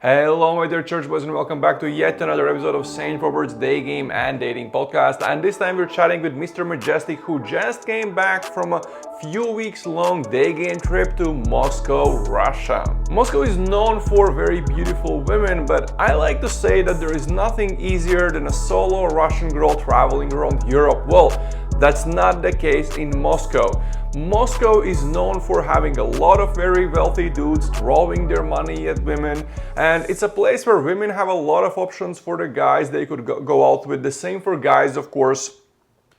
Hello my dear church boys and welcome back to yet another episode of Saint Robert's Day Game and Dating Podcast. And this time we're chatting with MrMajestic, who just came back from a few weeks long day game trip to Moscow, Russia. Moscow is known for very beautiful women, but I like to say that there is nothing easier than a solo Russian girl traveling around Europe. Well, that's not the case in Moscow. Moscow is known for having a lot of very wealthy dudes throwing their money at women, and it's a place where women have a lot of options for the guys they could go out with. The same for guys, of course,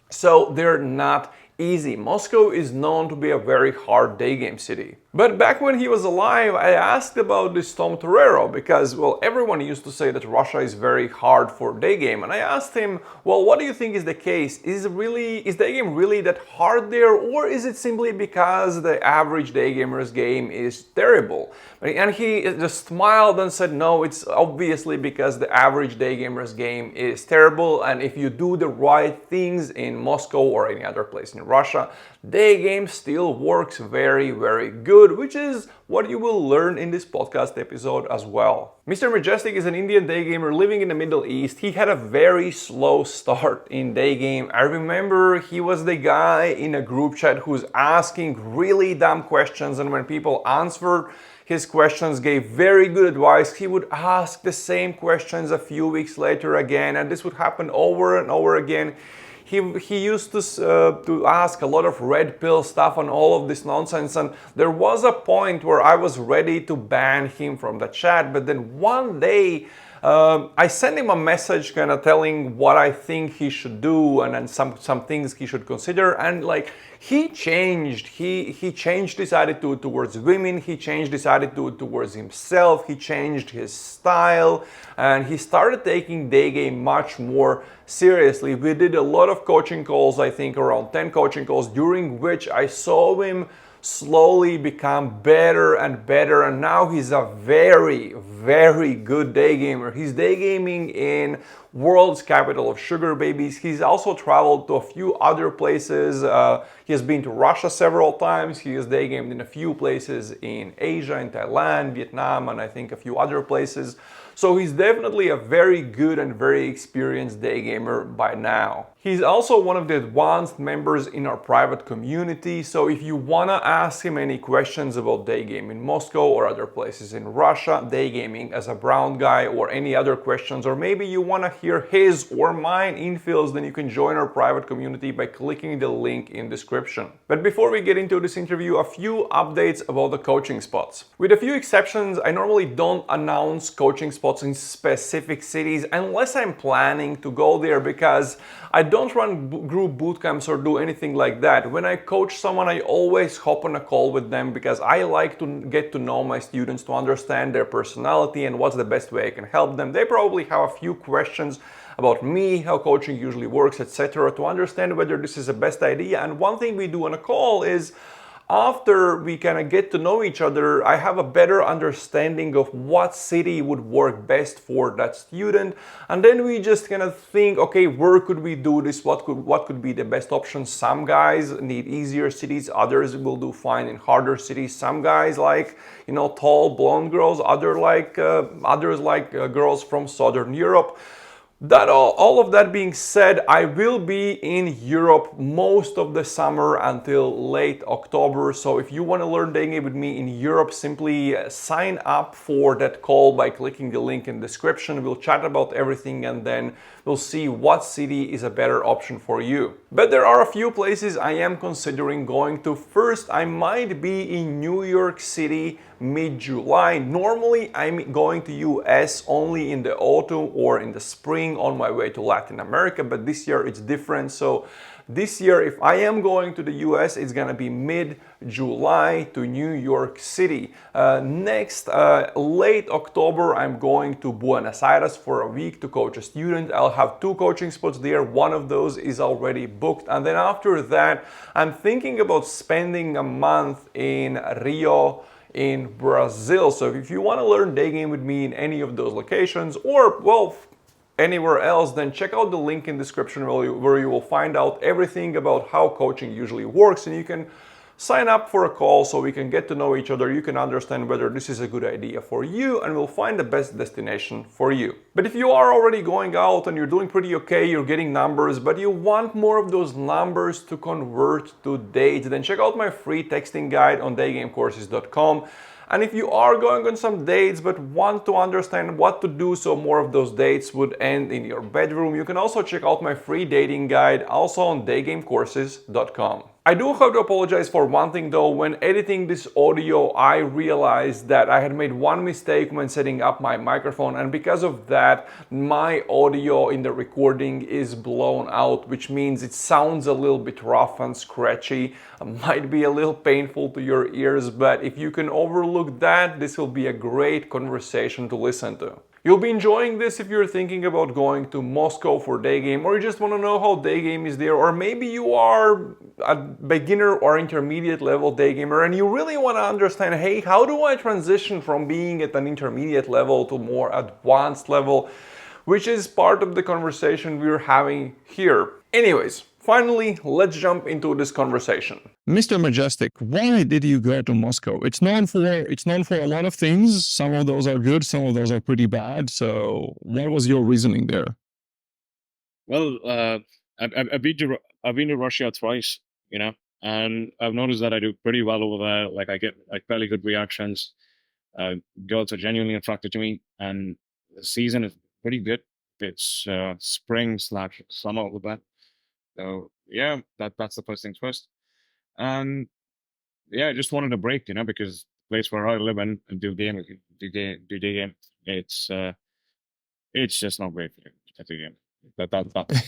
so they're not easy. Moscow is known to be a very hard day game city. But back when he was alive, I asked about this Tom Torero because, well, everyone used to say that Russia is very hard for day game. And I asked him, well, what do you think is the case? Is day game really that hard there, or is it simply because the average day gamer's game is terrible? And he just smiled and said, no, it's obviously because the average day gamer's game is terrible. And if you do the right things in Moscow or any other place in Russia, day game still works very, very good, which is what you will learn in this podcast episode as well. MrMajestic is an Indian day gamer living in the Middle East. He had a very slow start in day game. I remember he was the guy in a group chat who's asking really dumb questions, and when people answered his questions, gave very good advice, he would ask the same questions a few weeks later again, and this would happen over and over again. He used to ask a lot of red pill stuff and all of this nonsense, and there was a point where I was ready to ban him from the chat, but then one day I sent him a message kind of telling what I think he should do and then some things he should consider, and like he changed. He changed his attitude towards women, he changed his attitude towards himself, he changed his style, and he started taking day game much more seriously. We did a lot of coaching calls, I think around 10 coaching calls, during which I saw him slowly become better and better, and now he's a very, very good day gamer. He's day gaming in world's capital of sugar babies. He's also traveled to a few other places. He has been to Russia several times. He has day gamed in a few places in Asia, in Thailand, Vietnam, and I think a few other places. So he's definitely a very good and very experienced day gamer by now. He's also one of the advanced members in our private community, so if you wanna ask him any questions about day game in Moscow or other places in Russia, day gaming as a brown guy, or any other questions, or maybe you wanna hear his or mine infills, then you can join our private community by clicking the link in description. But before we get into this interview, a few updates about the coaching spots. With a few exceptions, I normally don't announce coaching spots in specific cities unless I'm planning to go there, because I don't run group bootcamps or do anything like that. When I coach someone, I always hop on a call with them because I like to get to know my students, to understand their personality and what's the best way I can help them. They probably have a few questions about me, how coaching usually works, etc., to understand whether this is the best idea. And one thing we do on a call is, after we kind of get to know each other, I have a better understanding of what city would work best for that student, and then we just kind of think, okay, where could we do this? What could be the best option? Some guys need easier cities, others will do fine in harder cities. Some guys like, tall blonde girls, others like girls from Southern Europe. All of that being said, I will be in Europe most of the summer until late October. So if you want to learn day game with me in Europe, simply sign up for that call by clicking the link in the description. We'll chat about everything and then we'll see what city is a better option for you. But there are a few places I am considering going to. First, I might be in New York City mid-July. Normally, I'm going to US only in the autumn or in the spring on my way to Latin America, but this year it's different. So this year, if I am going to the US, it's gonna be mid-July to New York City. Next, late October, I'm going to Buenos Aires for a week to coach a student. I'll have 2 coaching spots there. One of those is already booked. And then after that, I'm thinking about spending a month in Rio in Brazil. So if you want to learn day game with me in any of those locations, or well, anywhere else, then check out the link in the description where you will find out everything about how coaching usually works, and you can sign up for a call so we can get to know each other. You can understand whether this is a good idea for you, and we'll find the best destination for you. But if you are already going out and you're doing pretty okay, you're getting numbers, but you want more of those numbers to convert to dates, then check out my free texting guide on daygamecourses.com. And if you are going on some dates but want to understand what to do so more of those dates would end in your bedroom, you can also check out my free dating guide also on daygamecourses.com. I do have to apologize for one thing though. When editing this audio, I realized that I had made one mistake when setting up my microphone, and because of that, my audio in the recording is blown out, which means it sounds a little bit rough and scratchy. It might be a little painful to your ears, but if you can overlook that, this will be a great conversation to listen to. You'll be enjoying this if you're thinking about going to Moscow for Daygame, or you just want to know how Daygame is there, or maybe you are a beginner or intermediate level Daygamer and you really want to understand, hey, how do I transition from being at an intermediate level to more advanced level, which is part of the conversation we're having here. Anyways, finally, let's jump into this conversation. MrMajestic, why did you go to Moscow? It's known for a lot of things. Some of those are good, some of those are pretty bad. So, what was your reasoning there? Well, I've been to Russia twice, and I've noticed that I do pretty well over there. Like I get like fairly good reactions. Girls are genuinely attracted to me, and the season is pretty good. It's spring/summer over there. So yeah, that's the first things first. And yeah, I just wanted a break, because the place where I live and do game, it's just not great at the game. That.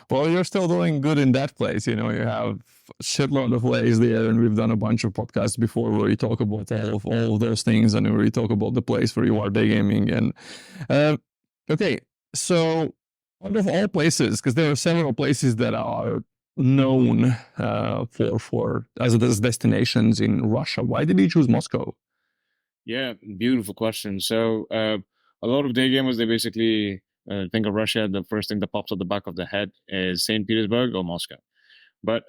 Well, you're still doing good in that place. You have a shitload of ways there, and we've done a bunch of podcasts before where we talk about all of those things, and where we talk about the place where you are daygaming. And okay, so out of all places, because there are several places that are known for as destinations in Russia, why did you choose Moscow? Yeah, beautiful question. So a lot of daygamers, they basically think of Russia. The first thing that pops at the back of the head is St. Petersburg or Moscow. But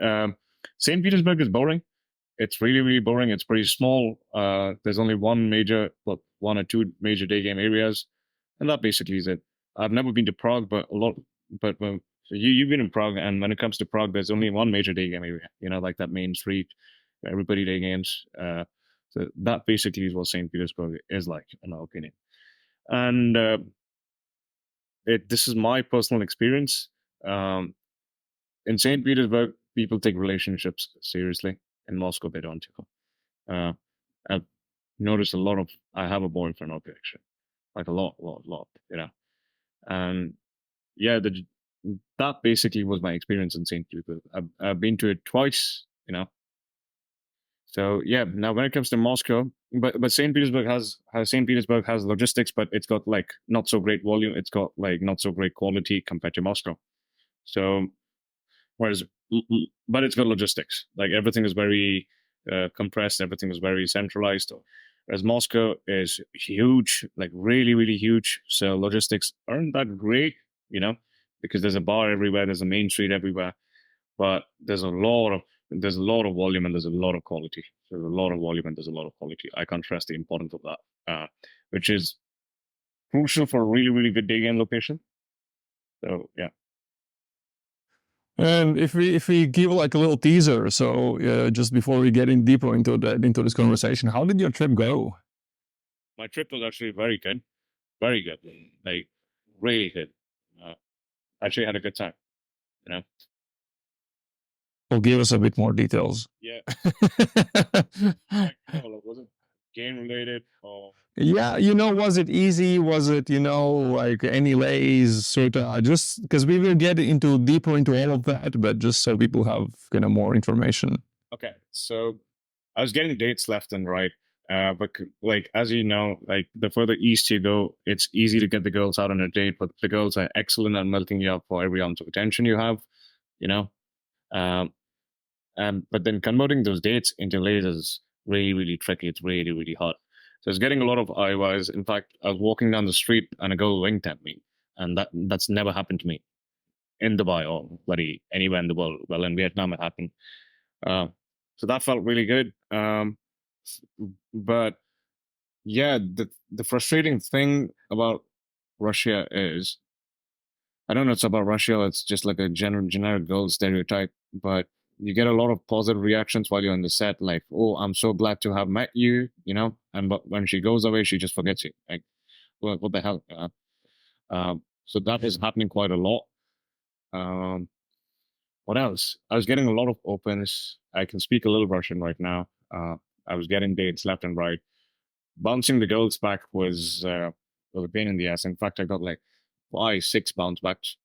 St. Petersburg is boring. It's really, really boring. It's pretty small. There's only one or two major day game areas, and that basically is it. I've never been to Prague, but so you've been in Prague, and when it comes to Prague, there's only one major day game area. Like that main street, where everybody day games. So that basically is what St. Petersburg is like, in my opinion. And this is my personal experience. In St. Petersburg, people take relationships seriously. In Moscow, they don't. I've noticed I have a boyfriend out there, actually. Like a lot. And yeah, that basically was my experience in St. Petersburg. I've been to it twice, So yeah, now when it comes to Moscow, but St. Petersburg has logistics, but it's got like not so great volume. It's got like not so great quality compared to Moscow. So but it's got logistics. Like everything is very compressed. Everything is very centralized. Whereas Moscow is huge, like really, really huge. So logistics aren't that great, because there's a bar everywhere, there's a main street everywhere, but there's a lot of volume and there's a lot of quality. There's a lot of volume and there's a lot of quality. I can't stress the importance of that, which is crucial for a really, really good day game location. So yeah. And if we give like a little teaser, so just before we get in deeper into this conversation, how did your trip go? My trip was actually very good, like really good. Actually had a good time, Well, give us a bit more details. Yeah. Was it game related or? Yeah, was it easy? Was it, like any lays, sort of, just because we will get deeper into all of that, but just so people have kind of more information. Okay, so I was getting dates left and right, but like as you know, like the further east you go, it's easy to get the girls out on a date, but the girls are excellent at melting you up for every ounce of attention you have, but then converting those dates into lays is really, really tricky. It's really, really hard. So it's getting a lot of IYs. In fact, I was walking down the street and a girl winked at me, and that's never happened to me in Dubai or anywhere in the world. Well, in Vietnam it happened, So that felt really good. But yeah, the frustrating thing about Russia is, I don't know it's about Russia, it's just like a generic girl stereotype, but you get a lot of positive reactions while you're on the set, like, oh, I'm so glad to have met you, and but when she goes away, she just forgets you. Like, what the hell? So that is happening quite a lot. Um, what else? I was getting a lot of opens. I can speak a little Russian right now. I was getting dates left and right. Bouncing the girls back was a pain in the ass. In fact, I got like 5, 6 bounce backs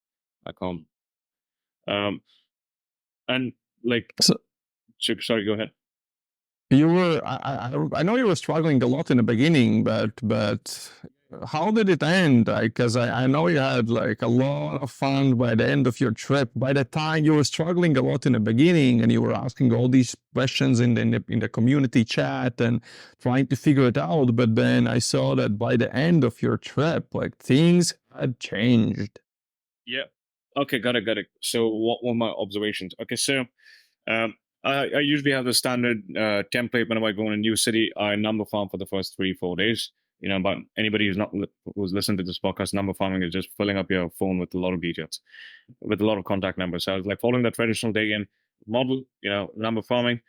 back home. Um, and like, So sorry, go ahead. you were, I know you were struggling a lot in the beginning, but how did it end? Because I know you had like a lot of fun by the end of your trip. By the time you were struggling a lot in the beginning, and you were asking all these questions in the community chat and trying to figure it out. But then I saw that by the end of your trip, like things had changed. Yeah. Okay, got it. So what were my observations? Okay, so um, I usually have the standard template whenever I go in a new city. I number farm for the first 3-4 days. But anybody who's listened to this podcast, number farming is just filling up your phone with a lot of details, with a lot of contact numbers. So I was like following the traditional day game model, number farming.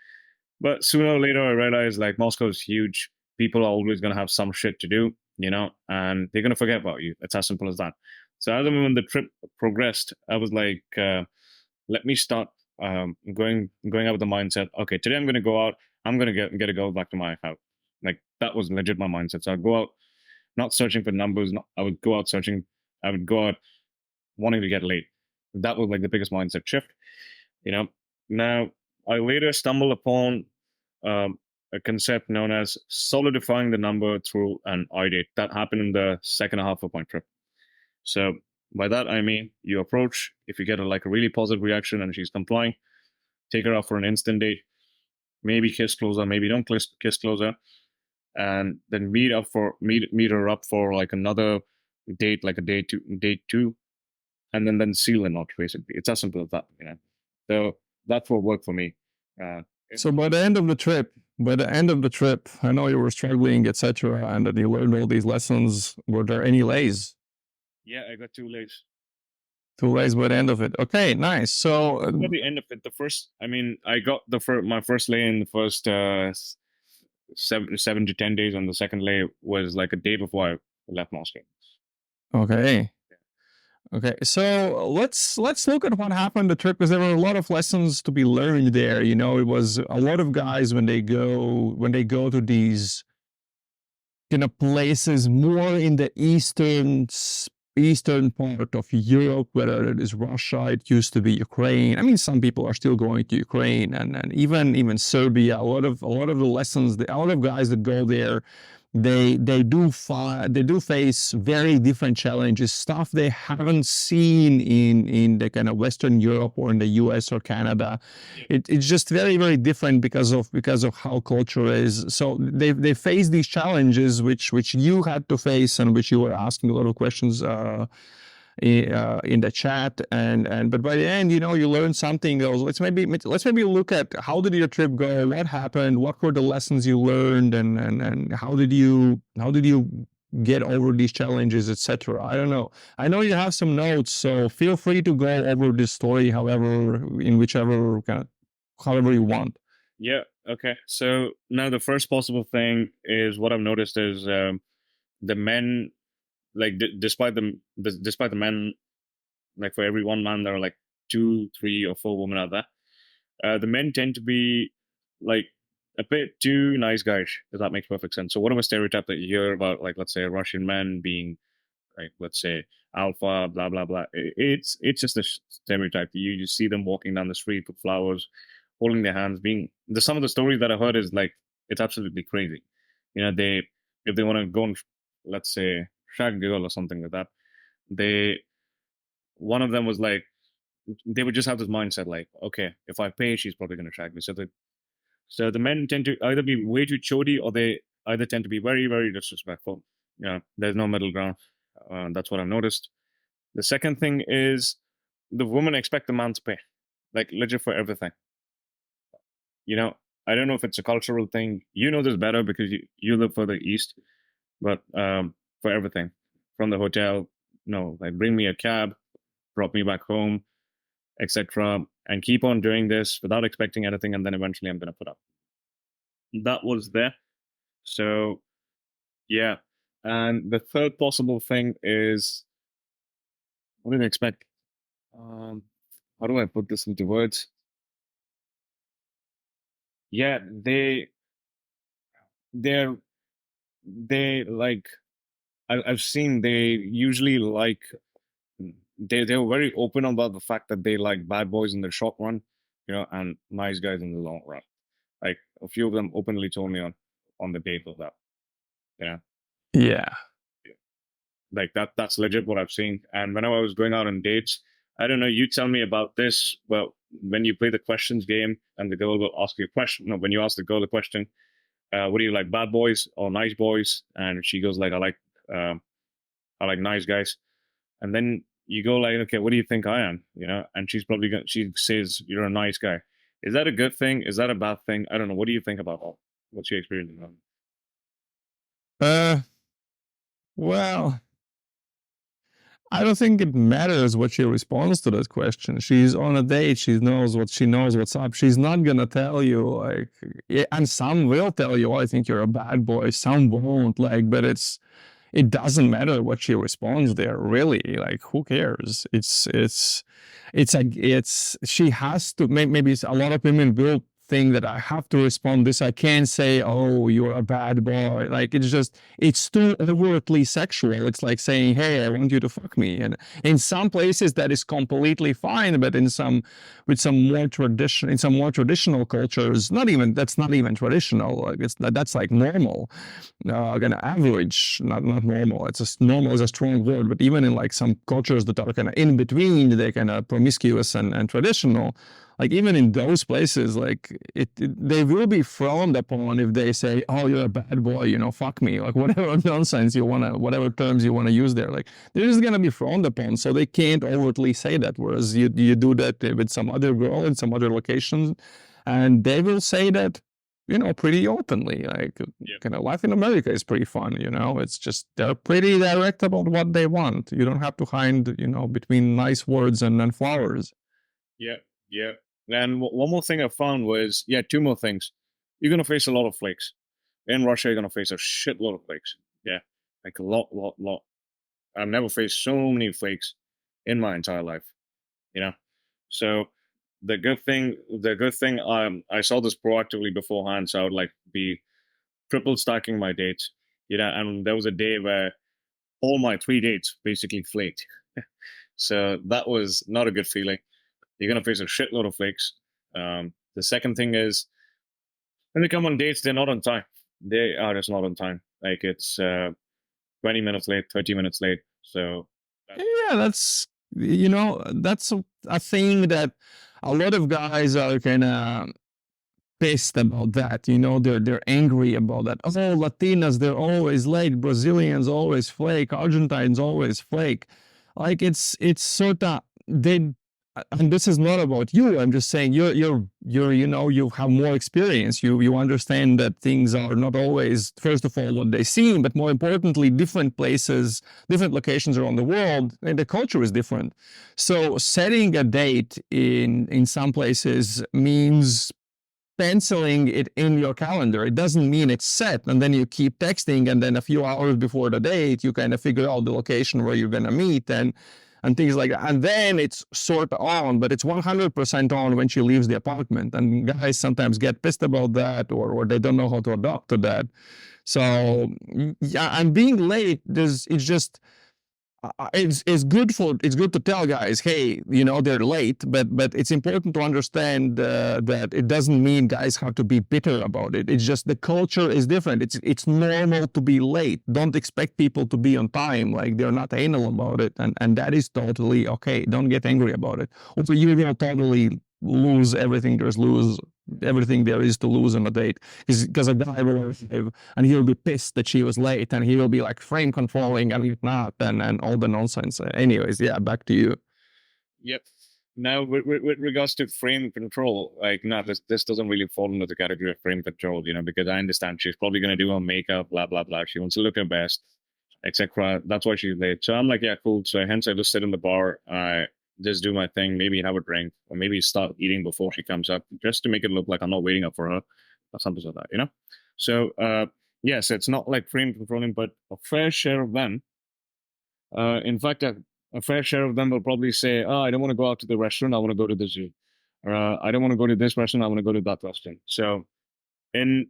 But sooner or later, I realized like Moscow is huge. People are always going to have some shit to do, and they're going to forget about you. It's as simple as that. So as when the trip progressed, I was like, let me start going out with the mindset. Okay, today I'm going to go out. I'm going to get a girl back to my house. Like that was legit my mindset. So I'd go out, not searching for numbers. I would go out searching. I would go out wanting to get laid. That was like the biggest mindset shift. Now I later stumbled upon a concept known as solidifying the number through an date. That happened in the second half of my trip. So by that I mean you approach, if you get a really positive reaction and she's complying, take her out for an instant date, maybe kiss closer, maybe don't kiss closer, and then meet her up for like another date, like a date two, and then seal a knot. Basically, it's as simple as that. So that's what worked for me. Uh, So by the end of the trip, I know you were struggling, etc., and that you learned all these lessons. Were there any lays? Yeah, I got 2 lays. 2 lays by the end of it. Okay, nice. So At the end of it, I got my first lay in the first 7 to 10 days, and the second lay was like a day before I left Moscow. okay. Okay, so let's look at what happened the trip, because there were a lot of lessons to be learned there. It was a lot of guys when they go to these places more in the eastern part of Europe, whether it is Russia, it used to be Ukraine. I mean, some people are still going to Ukraine, and even Serbia. A lot of the lessons, a lot of guys that go there, they do face very different challenges, stuff they haven't seen in the kind of Western Europe or in the US or Canada. It's just very, very different because of how culture is. So they face these challenges which you had to face, and which you were asking a lot of questions in the chat, but by the end, you learn something else. Let's maybe look at how did your trip go, what happened, what were the lessons you learned, and how did you get over these challenges, etc. I don't know. I know you have some notes, so feel free to go over this story however you want. Yeah. Okay. So now the first possible thing is what I've noticed is the men, like despite the men, like for every one man there are like 2, 3, or 4 women out there. The men tend to be like a bit too nice guys, if that makes perfect sense. So whatever stereotype that you hear about, like let's say Russian men being like, let's say, alpha, blah blah blah, it's just a stereotype. You see them walking down the street with flowers, holding their hands. Some of the stories that I heard is like, it's absolutely crazy. They, if they want to go and, let's say, shag a girl or something like that, one of them was like, they would just have this mindset like, okay, if I pay, she's probably going to shag me. So the men tend to either be way too chody, or they either tend to be very, very disrespectful. There's no middle ground. That's what I've noticed. The second thing is the women expect the man to pay, like legit for everything. you know, I don't know if it's a cultural thing. You know this better because you live further east, but for everything from the hotel, no, like bring me a cab, drop me back home, etc., and keep on doing this without expecting anything, and then eventually I'm going to put up. That was there. So yeah, and the third possible thing is, what did I expect? Um, how do I put this into words? Yeah, they're they like I've seen they usually like they're very open about the fact that they like bad boys in the short run, and nice guys in the long run. Like a few of them openly told me on the date of that. Yeah, Yeah. like that's legit what I've seen. And whenever I was going out on dates, I don't know, you tell me about this, but when you play the questions game and the girl will ask you a question, no, when you ask the girl the question, what do you like, bad boys or nice boys? And she goes like, I like nice guys. And then you go like, okay, what do you think I am? And she's probably gonna, she says you're a nice guy. Is that a good thing? Is that a bad thing? I don't know. What do you think about all? What's your experience on? Well, I don't think it matters what she responds to that question. She's on a date. She knows what's up. She's not gonna tell you like, yeah, and some will tell you, oh, I think you're a bad boy. Some won't, like, but it doesn't matter what she responds there, really. Like, who cares? She has to, maybe a lot of women will think that I have to respond this. I can't say, oh, you're a bad boy. Like, it's too overtly sexual. It's like saying, hey, I want you to fuck me. And in some places that is completely fine, but in some more traditional cultures, that's not even traditional. Like, that's like normal. Kind of average, not normal. Normal is a strong word, but even in like some cultures that are kind of in between, they're kind of promiscuous and traditional. Like even in those places, like they will be frowned upon if they say, "Oh, you're a bad boy," fuck me, like whatever nonsense whatever terms you wanna use there. Like they're just gonna be frowned upon, so they can't overtly say that. Whereas you do that with some other girl in some other locations, and they will say that pretty openly. Like, kind of life in America is pretty fun, It's just, they're pretty direct about what they want. You don't have to hide, between nice words and flowers. Yeah, yeah. And one more thing I found was, two more things. You're gonna face a lot of flakes. In Russia, you're gonna face a shitload of flakes. Yeah, like a lot. I've never faced so many flakes in my entire life. So the good thing, I saw this proactively beforehand, so I would like be triple stacking my dates. And there was a day where all my 3 dates basically flaked. So that was not a good feeling. You're gonna face a shitload of flakes. The second thing is, when they come on dates, they're not on time. They are just not on time. Like it's 20 minutes late, 30 minutes late. So yeah, that's a thing that a lot of guys are kind of pissed about that. They're angry about that. Oh, Latinas, they're always late. Brazilians always flake. Argentines always flake. Like it's sort of they. And this is not about you. I'm just saying you have more experience. You understand that things are not always, first of all, what they seem, but more importantly, different places, different locations around the world, and the culture is different. So setting a date in some places means penciling it in your calendar. It doesn't mean it's set and then you keep texting, and then a few hours before the date you kind of figure out the location where you're gonna meet and things like that. And then it's sort of on, but it's 100% on when she leaves the apartment. And guys sometimes get pissed about that, or they don't know how to adapt to that. So yeah, and being late, it's just it's good to tell guys, hey, they're late, but it's important to understand that it doesn't mean guys have to be bitter about it. It's just the culture is different. It's normal to be late. Don't expect people to be on time. Like, they're not anal about it, and that is totally okay. Don't get angry about it. Also, you're gonna totally lose everything there is to lose on a date, because a guy will arrive and he'll be pissed that she was late, and he will be like frame controlling and not, and all the nonsense. Anyways, yeah, back to you. Yep. Now, with regards to frame control, like, no, this doesn't really fall into the category of frame control, because I understand she's probably going to do her makeup, blah, blah, blah. She wants to look her best, etc. That's why she's late. So I'm like, yeah, cool. So hence I just sit in the bar, I just do my thing, maybe have a drink, or maybe start eating before she comes up, just to make it look like I'm not waiting up for her, or something like that, So, yes, it's not like frame controlling, but a fair share of them, in fact, a fair share of them will probably say, "Oh, I don't want to go out to the restaurant. I want to go to the zoo," or "I don't want to go to this restaurant. I want to go to that restaurant." So, in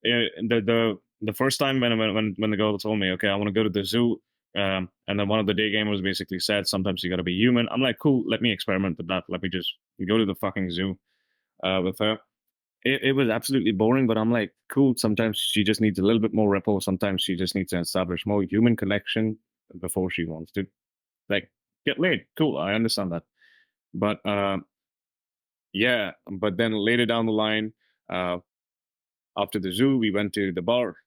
the first time when the girl told me, "Okay, I want to go to the zoo," and then one of the day gamers basically said, "Sometimes you got to be human." I'm like, "Cool, let me experiment with that. Let me just go to the fucking zoo with her." It was absolutely boring, but I'm like, cool. Sometimes she just needs a little bit more rapport. Sometimes she just needs to establish more human connection before she wants to like get laid. Cool, I understand that. But yeah, but then later down the line, uh, after the zoo, we went to the bar,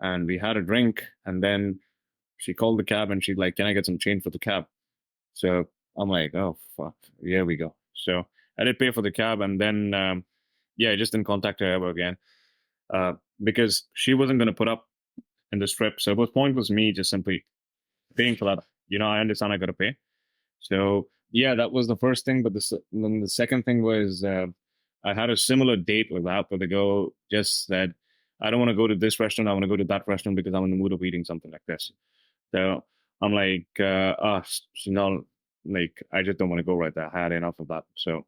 and we had a drink, and then she called the cab and she's like, "Can I get some change for the cab?" So I'm like, "Oh fuck, here we go." So I did pay for the cab, and then yeah, I just didn't contact her ever again uh, because she wasn't going to put up in this trip. So the point was me just simply paying for that. I understand I got to pay. So yeah, that was the first thing. But then the second thing was I had a similar date with that, where the girl just said, "I don't want to go to this restaurant. I want to go to that restaurant because I'm in the mood of eating something like this." So I'm like, like, I just don't want to go right there. I had enough of that. So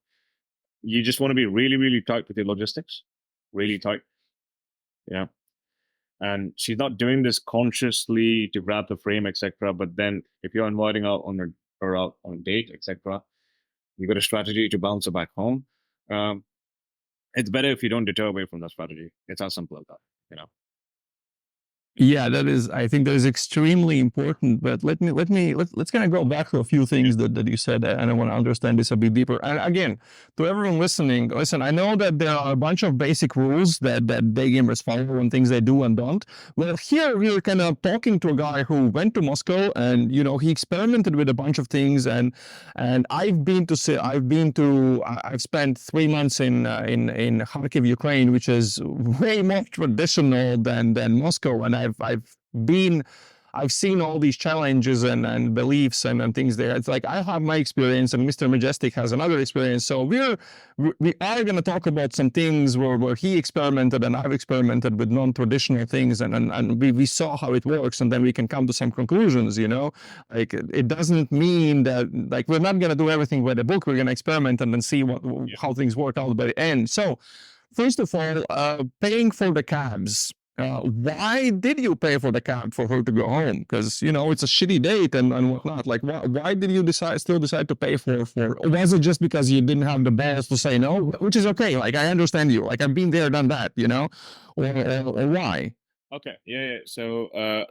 you just want to be really, really tight with your logistics, really tight. Yeah. And she's not doing this consciously to grab the frame, etc. But then if you're inviting her or out on a date, etc., you got a strategy to bounce her back home. Um, it's better if you don't deter away from that strategy. It's as simple as that. Yeah, that is, I think that is extremely important. But let's kind of go back to a few things that you said, and I want to understand this a bit deeper. And again, to everyone listening, listen, I know that there are a bunch of basic rules that day gamers follow and things they do and don't. Well, here we're kind of talking to a guy who went to Moscow, and he experimented with a bunch of things. And I've spent 3 months in Kharkiv, Ukraine, which is way more traditional than Moscow, and I've seen all these challenges and beliefs and things there. It's like I have my experience, and MrMajestic has another experience. So we are going to talk about some things where he experimented and I've experimented with non-traditional things, and we saw how it works, and then we can come to some conclusions. Like it doesn't mean that like we're not going to do everything by the book. We're going to experiment and then see how things work out by the end. So first of all, paying for the cabs. Why did you pay for the cab for her to go home? Because it's a shitty date and whatnot. Like, why did you still decide to pay for? Or was it just because you didn't have the balls to say no? Which is okay. Like, I understand you. Like, I've been there, done that. Or why? Okay. Yeah. So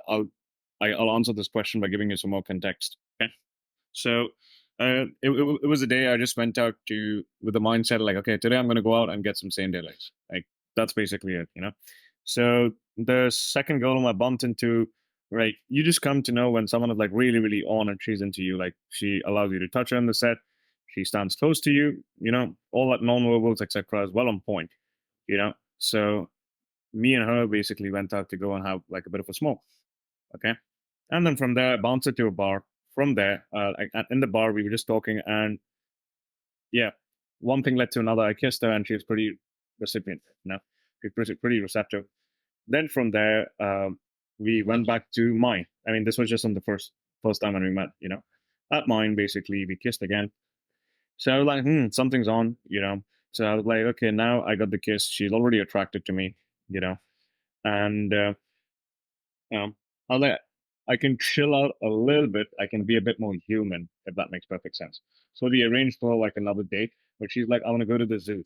I'll answer this question by giving you some more context. Okay. So it was a day I just went out with the mindset like, okay, today I'm going to go out and get some same day legs. Like that's basically it. So the second girl I bumped into, right? You just come to know when someone is like really, really on and she's into you. Like she allows you to touch her on the set. She stands close to you. All that non-verbals, etc. is well on point. So me and her basically went out to go and have like a bit of a smoke. Okay. And then from there, I bounced it to a bar. From there, in the bar, we were just talking, and yeah, one thing led to another. I kissed her, and she was pretty recipient. She was pretty receptive. Then from there, we went back to mine. I mean, this was just on the first time when we met. At mine, basically, we kissed again. So I was like, something's on. So I was like, okay, now I got the kiss. She's already attracted to me. And um, I was like, I can chill out a little bit. I can be a bit more human, if that makes perfect sense. So we arranged for like another date, but she's like, I want to go to the zoo.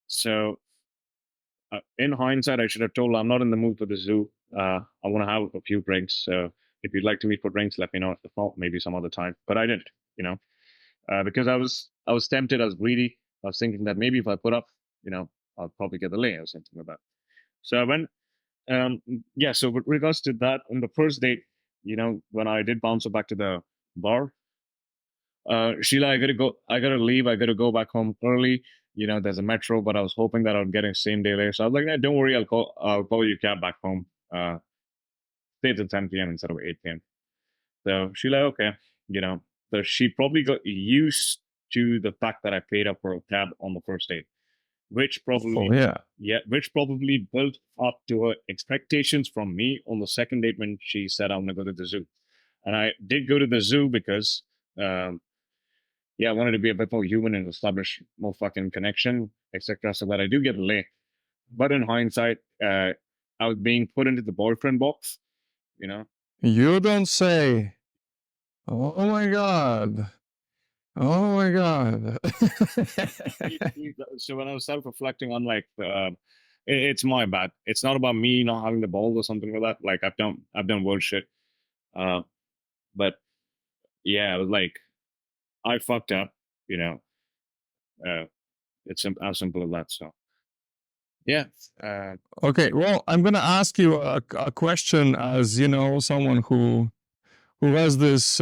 So in hindsight, I should have told her I'm not in the mood for the zoo. I want to have a few drinks. So if you'd like to meet for drinks, let me know. If not, maybe some other time. But I didn't, because I was tempted. I was greedy. I was thinking that maybe if I put up, I'll probably get the lay or something like that. So I went. Yeah. So with regards to that, on the first date, when I did bounce her back to the bar, Sheila, I gotta leave. I gotta go back home early. You know, there's a metro, but I was hoping that I'd get a same day later. So I was like, nah, don't worry, I'll call your cab back home. Stay till 10 p.m. instead of 8 p.m. So she's like, okay, you know. So she probably got used to the fact that I paid up for a cab on the first date, which probably which probably built up to her expectations from me on the second date when she said I'm gonna go to the zoo. And I did go to the zoo because I wanted to be a bit more human and establish more fucking connection, etc. So that I do get late. But in hindsight, I was being put into the boyfriend box, you know. You don't say. Oh my God. Oh my God. So when I was self-reflecting on like, it's my bad. It's not about me not having the balls or something like that. Like I've done worse shit. But yeah, it was like, I fucked up, you know. It's as simple as that. So, yeah. Okay, well, I'm gonna ask you a question as, you know, someone who has this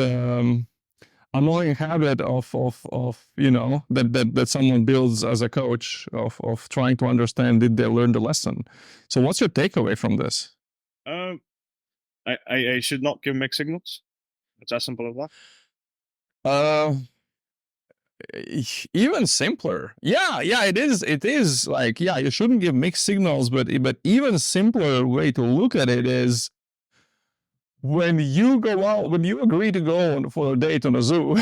annoying habit of you know, that someone builds as a coach of trying to understand, did they learn the lesson? So what's your takeaway from this? I should not give mixed signals. It's as simple as that. Even simpler. Yeah, it is like, yeah, you shouldn't give mixed signals, but even simpler way to look at it is when you go out, when you agree to go for a date on a zoo,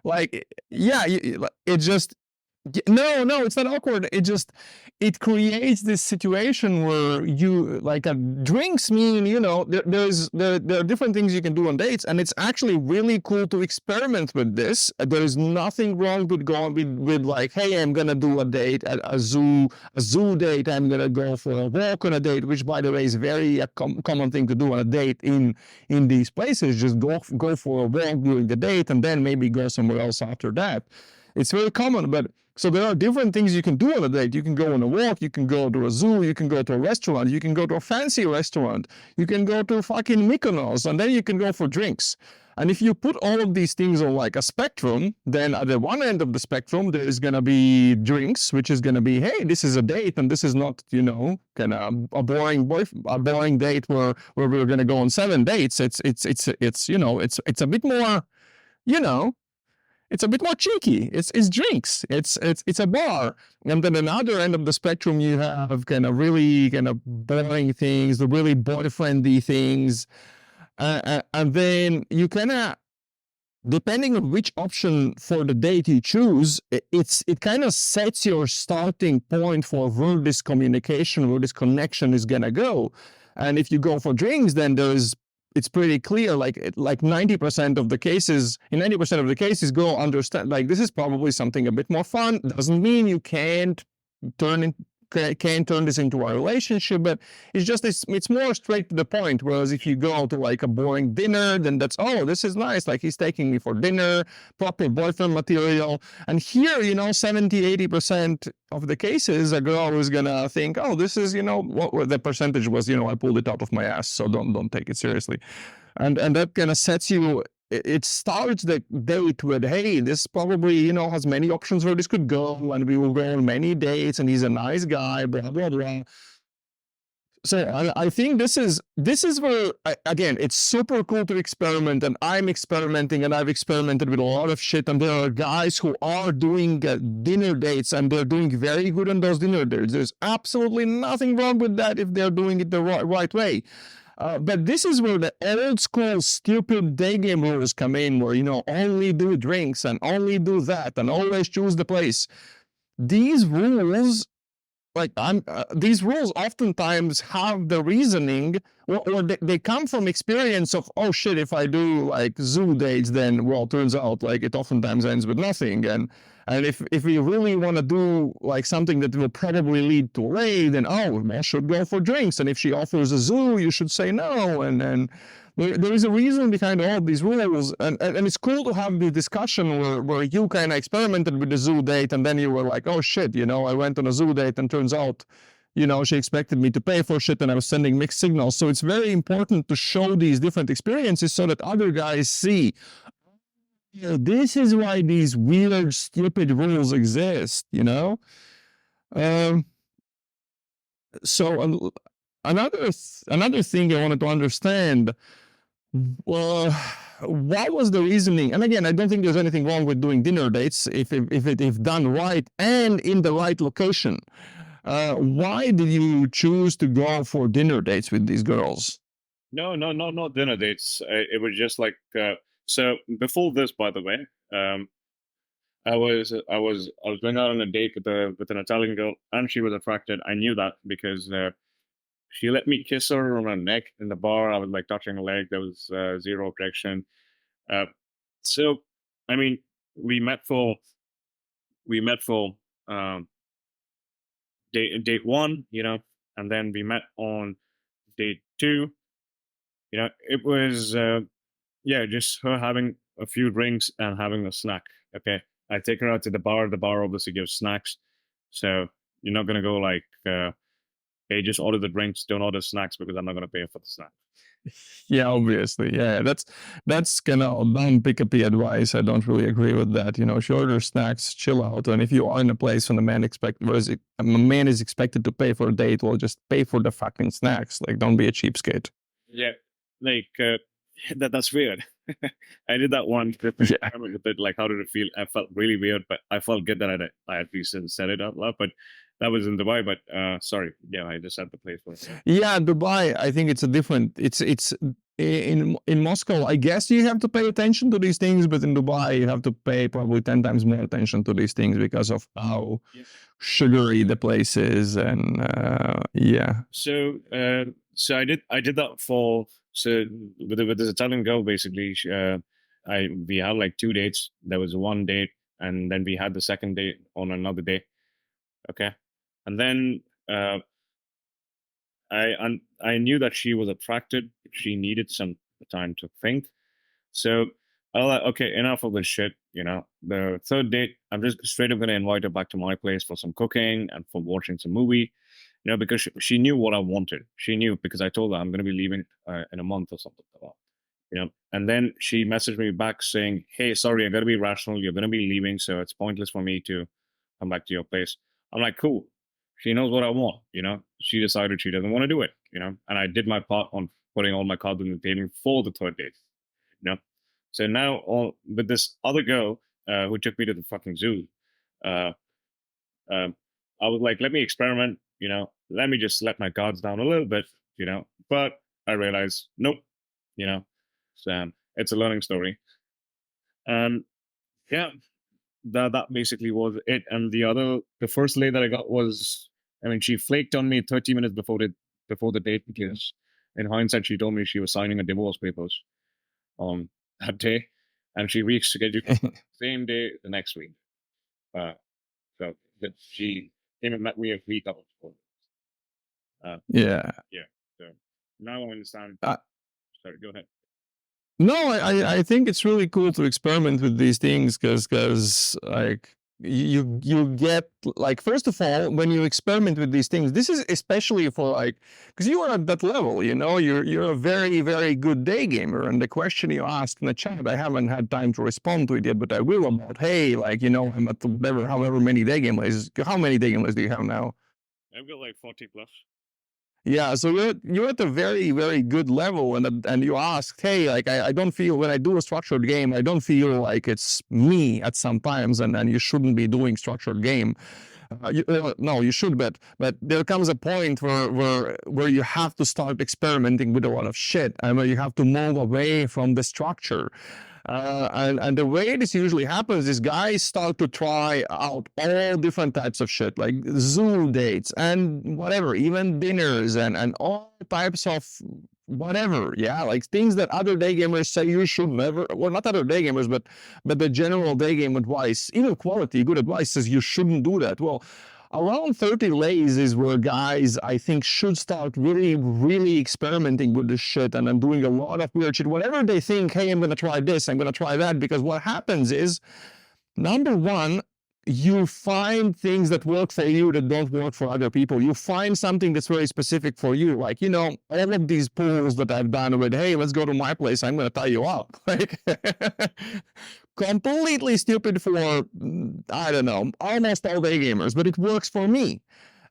like, yeah, it just, no, it's not awkward. It creates this situation where you, like, drinks mean, you know, there are different things you can do on dates, and it's actually really cool to experiment with this. There's nothing wrong with going with like, hey, I'm gonna do a date at a zoo date. I'm gonna go for a walk on a date, which, by the way, is very common thing to do on a date in these places. Just go for a walk during the date, and then maybe go somewhere else after that. It's very common, but so there are different things you can do on a date. You can go on a walk, you can go to a zoo, you can go to a restaurant, you can go to a fancy restaurant, you can go to fucking Mykonos, and then you can go for drinks. And if you put all of these things on like a spectrum, then at the one end of the spectrum, there is going to be drinks, which is going to be, hey, this is a date, and this is not, you know, kind of a boring date where we're going to go on 7 dates. It's you know, it's a bit more, you know, it's a bit more cheeky. It's drinks. It's a bar. And then another end of the spectrum, you have kind of really kind of boring things, the really boyfriendy things, and then you kind of, depending on which option for the date you choose, it kind of sets your starting point for where this communication, where this connection is gonna go. And if you go for drinks, then it's pretty clear, like 90% of the cases, in 90% of the cases, go understand, like, this is probably something a bit more fun. Doesn't mean you can't turn this into a relationship, but it's more straight to the point. Whereas if you go to like a boring dinner, then that's, oh, this is nice, like he's taking me for dinner, proper boyfriend material. And here, you know, 70-80% of the cases, a girl is gonna think, oh, this is, you know, what the percentage was, you know, I pulled it out of my ass, so don't take it seriously. And that kind of sets you, it starts the date with, hey, this probably, you know, has many options where this could go, and we will go on many dates, and he's a nice guy, blah, blah, blah. So I think this is where, again, it's super cool to experiment, and I'm experimenting, and I've experimented with a lot of shit, and there are guys who are doing dinner dates, and they're doing very good on those dinner dates. There's absolutely nothing wrong with that if they're doing it the right way. But this is where the old school stupid day game rules come in, where, you know, only do drinks and only do that and always choose the place. These rules, like, these rules oftentimes have the reasoning, or they come from experience of, oh shit, if I do like zoo dates, then, well, turns out like it oftentimes ends with nothing. And if we really want to do like something that will probably lead to a then, oh, I should go for drinks. And if she offers a zoo, you should say no. And there is a reason behind all these rules. And it's cool to have the discussion where you kind of experimented with the zoo date, and then you were like, oh shit, you know, I went on a zoo date and turns out, you know, she expected me to pay for shit, and I was sending mixed signals. So it's very important to show these different experiences so that other guys see, this is why these weird, stupid rules exist, you know? Um, so another thing I wanted to understand, well, what was the reasoning? And again, I don't think there's anything wrong with doing dinner dates if done right and in the right location. Why did you choose to go for dinner dates with these girls? No, not dinner dates. It was just like so. Before this, by the way, I was going out on a date with an Italian girl, and she was attracted. I knew that because she let me kiss her on her neck in the bar. I was like touching her leg. There was zero objection. Uh, so, I mean, we met for we met for um, date one, and then we met on date two. It was just her having a few drinks and having a snack. Okay, I take her out to the bar. The bar obviously gives snacks, so you're not gonna go like, hey, just order the drinks, don't order snacks because I'm not gonna pay for the snack. Yeah, obviously. Yeah, that's kind of non-pick-up-y advice. I don't really agree with that. She orders snacks, chill out. And if you are in a place and a man is expected to pay for a date, well, just pay for the fucking snacks. Like, don't be a cheapskate. Yeah, like that's weird. I did that once. Yeah. I remember a bit like, how did it feel? I felt really weird, but I felt good that I at least said it out loud. But that was in Dubai. But sorry, yeah, I just had the place for it. Yeah, Dubai, I think it's a different. It's in Moscow. I guess you have to pay attention to these things, but in Dubai, you have to pay probably 10 times more attention to these things because of how sugary the place is, and yeah. So I did that for with this Italian girl basically. We had like 2 dates. There was one date, and then we had the second date on another day. Okay, and then I knew that she was attracted. She needed some time to think. So I was like, okay, enough of this shit. The third date, I'm just straight up going to invite her back to my place for some cooking and for watching some movie. Because she knew what I wanted. She knew because I told her I'm going to be leaving in a month or something like that. And then she messaged me back saying, hey, sorry, I got to be rational. You're going to be leaving, so it's pointless for me to come back to your place. I'm like, cool. She knows what I want. She decided she doesn't want to do it. And I did my part on putting all my cards on the table for the third date. So now with this other girl who took me to the fucking zoo, I was like, let me experiment. Let me just let my guards down a little bit. But I realized, nope. So it's a learning story. And yeah, that basically was it. And the first lay that I got was, she flaked on me 30 minutes before the date, because in hindsight, she told me she was signing a divorce papers on that day, and she rescheduled same day the next week. So that she came and met me a week after. Yeah. So now I understand. Sorry, go ahead. No, I think it's really cool to experiment with these things because like you get, like, first of all, when you experiment with these things, this is especially for, like, because you are at that level, you're a very, very good day gamer, and the question you asked in the chat, I haven't had time to respond to it yet, but I will, about, hey, like, I'm at however many day game lays. How many day game lays do you have now? I've got like 40 plus. Yeah, so you're at a very, very good level, and you asked, hey, like, I don't feel, when I do a structured game, I don't feel like it's me at some times, and you shouldn't be doing structured game. No, you should, but there comes a point where you have to start experimenting with a lot of shit, and where you have to move away from the structure. And the way this usually happens is guys start to try out all different types of shit, like zoo dates and whatever, even dinners and all types of whatever. Yeah, like things that other day gamers say you should never, well, not other day gamers, but the general day game advice, even quality, good advice says you shouldn't do that. Well, around 30 lays is where guys, I think, should start really, really experimenting with this shit and doing a lot of weird shit. Whatever they think, hey, I'm going to try this, I'm going to try that, because what happens is, number one, you find things that work for you that don't work for other people. You find something that's very specific for you. Like, all of these pools that I've done with, hey, let's go to my place, I'm going to tie you up. Like, completely stupid for, I don't know, almost all day gamers, but it works for me.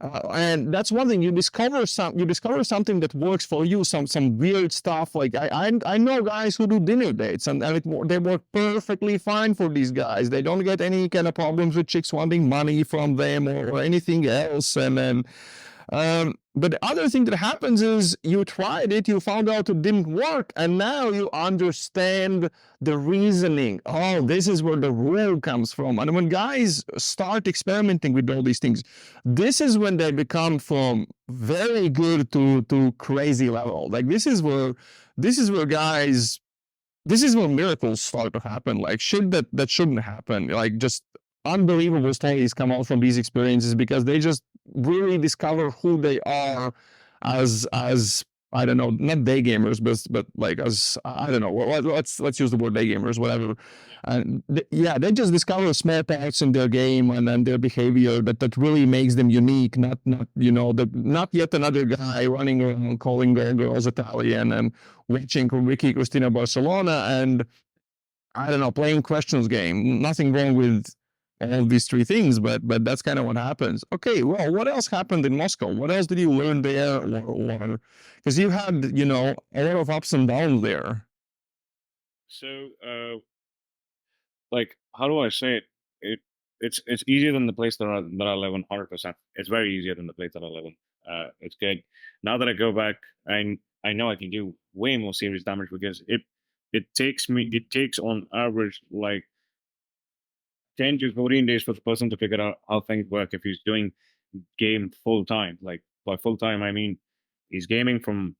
And that's one thing, you discover something that works for you, some weird stuff. Like I know guys who do dinner dates, and they work perfectly fine for these guys. They don't get any kind of problems with chicks wanting money from them or anything else. And then but the other thing that happens is you tried it, you found out it didn't work, and now you understand the reasoning. Oh, this is where the rule comes from. And when guys start experimenting with all these things, this is when they become from very good to crazy level. Like this is where guys, this is where miracles start to happen. Like shit that shouldn't happen. Like just unbelievable stories come out from these experiences because they just really discover who they are as I don't know, not day gamers, but like as I don't know. Let's use the word day gamers, whatever. And they just discover small parts in their game and then their behavior that really makes them unique. Not not yet another guy running around calling girls Italian and watching Vicky Cristina Barcelona and I don't know, playing questions game. Nothing wrong with all these three things, but that's kind of what happens. Okay, well, what else happened in Moscow? What else did you learn there? Or because you had, a lot of ups and downs there. So, like, how do I say it? It's easier than the place that I live in, 100%. It's very easier than the place that I live in. It's good. Now that I go back, I know I can do way more serious damage because it takes on average like 10 to 14 days for the person to figure out how things work if he's doing game full time. Like by full time, I mean he's gaming from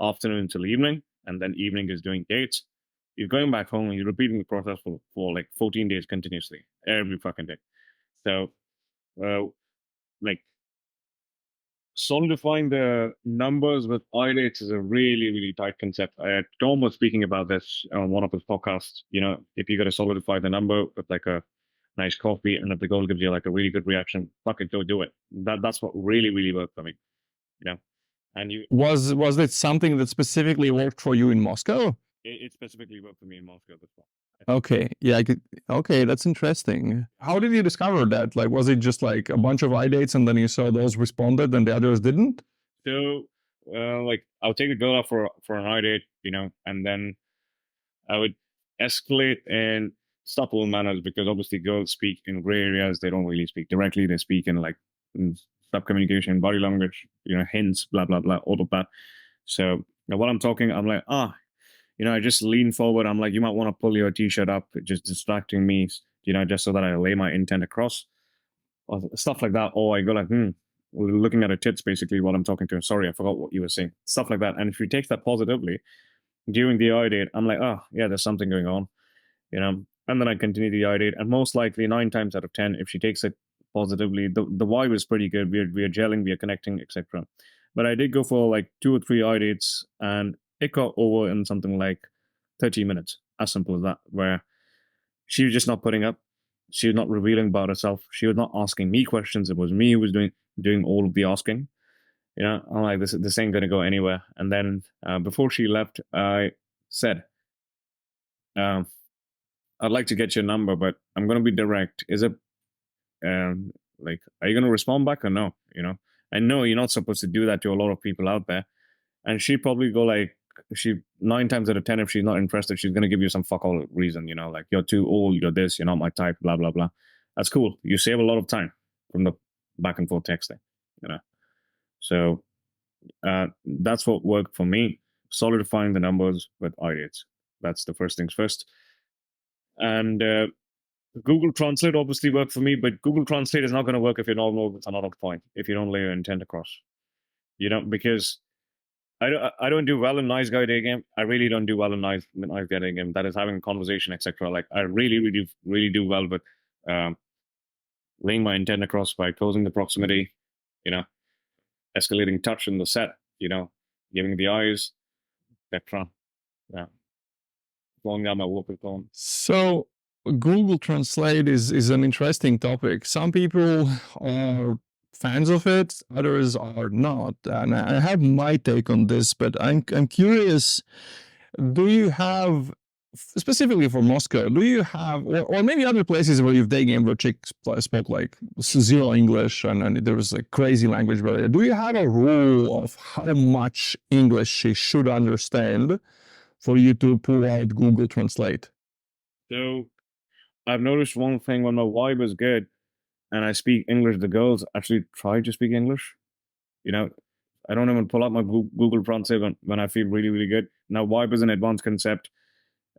afternoon till evening, and then evening is doing dates. You're going back home and you're repeating the process for like 14 days continuously, every fucking day. So, like, solidifying the numbers with idates is a really, really tight concept. I had Tom was speaking about this on one of his podcasts. If you got to solidify the number with like a nice coffee, and if the goal gives you like a really good reaction, fuck it, go do it. That's what really, really worked for me. And was it something that specifically worked for you in Moscow? It specifically worked for me in Moscow as well. Okay, yeah, okay, that's interesting. How did you discover that? Like, was it just like a bunch of iDates and then you saw those responded and the others didn't? So, like, I would take a girl out for an iDate, and then I would escalate and subtle manners because obviously girls speak in gray areas. They don't really speak directly. They speak in like sub communication, body language, hints, blah blah blah, all of that. So while I'm talking, I'm like, I just lean forward. I'm like, you might want to pull your t-shirt up, just distracting me, just so that I lay my intent across, or stuff like that. Or I go like, looking at her tits, basically, while I'm talking to her. Sorry, I forgot what you were saying. Stuff like that. And if you take that positively during the iDate, I'm like, oh yeah, there's something going on, and then I continue the iDate. And most likely 9 times out of 10, if she takes it positively, the vibe is pretty good. We are gelling, we are connecting, etc. But I did go for like 2 or 3 iDates, and it got over in something like 30 minutes, as simple as that, where she was just not putting up. She was not revealing about herself. She was not asking me questions. It was me who was doing all of the asking. I'm like, this ain't gonna go anywhere. And then before she left, I said, I'd like to get your number, but I'm gonna be direct. Is it like, are you gonna respond back or no? I know you're not supposed to do that to a lot of people out there. And she probably go like, 9 times out of 10, if she's not interested, she's gonna give you some fuck all reason, like you're too old, you're this, you're not my type, blah blah blah. That's cool. You save a lot of time from the back and forth texting, So that's what worked for me. Solidifying the numbers with iDates. That's the first things first. And Google Translate obviously worked for me, but Google Translate is not going to work if you don't know it's another point, if you don't lay your intent across. Because I don't do well in nice guy day game. I really don't do well in nice guy day game. That is having a conversation, etc. Like I really, really, really do well, but laying my intent across by closing the proximity, escalating touch in the set, giving the eyes, etc. Yeah, blowing down my whooping phone. So Google Translate is an interesting topic. Some people are fans of it, others are not, and I have my take on this. But I'm curious. Do you have specifically for Moscow, do you have, or maybe other places where you've day game where chicks spoke like zero English and there was a crazy language barrier, do you have a rule of how much English she should understand for you to pull out Google Translate? So I've noticed one thing: when my vibe is good and I speak English, the girls actually try to speak English. You know, I don't even pull out my Google Translate when I feel really, really good. Now, vibe is an advanced concept.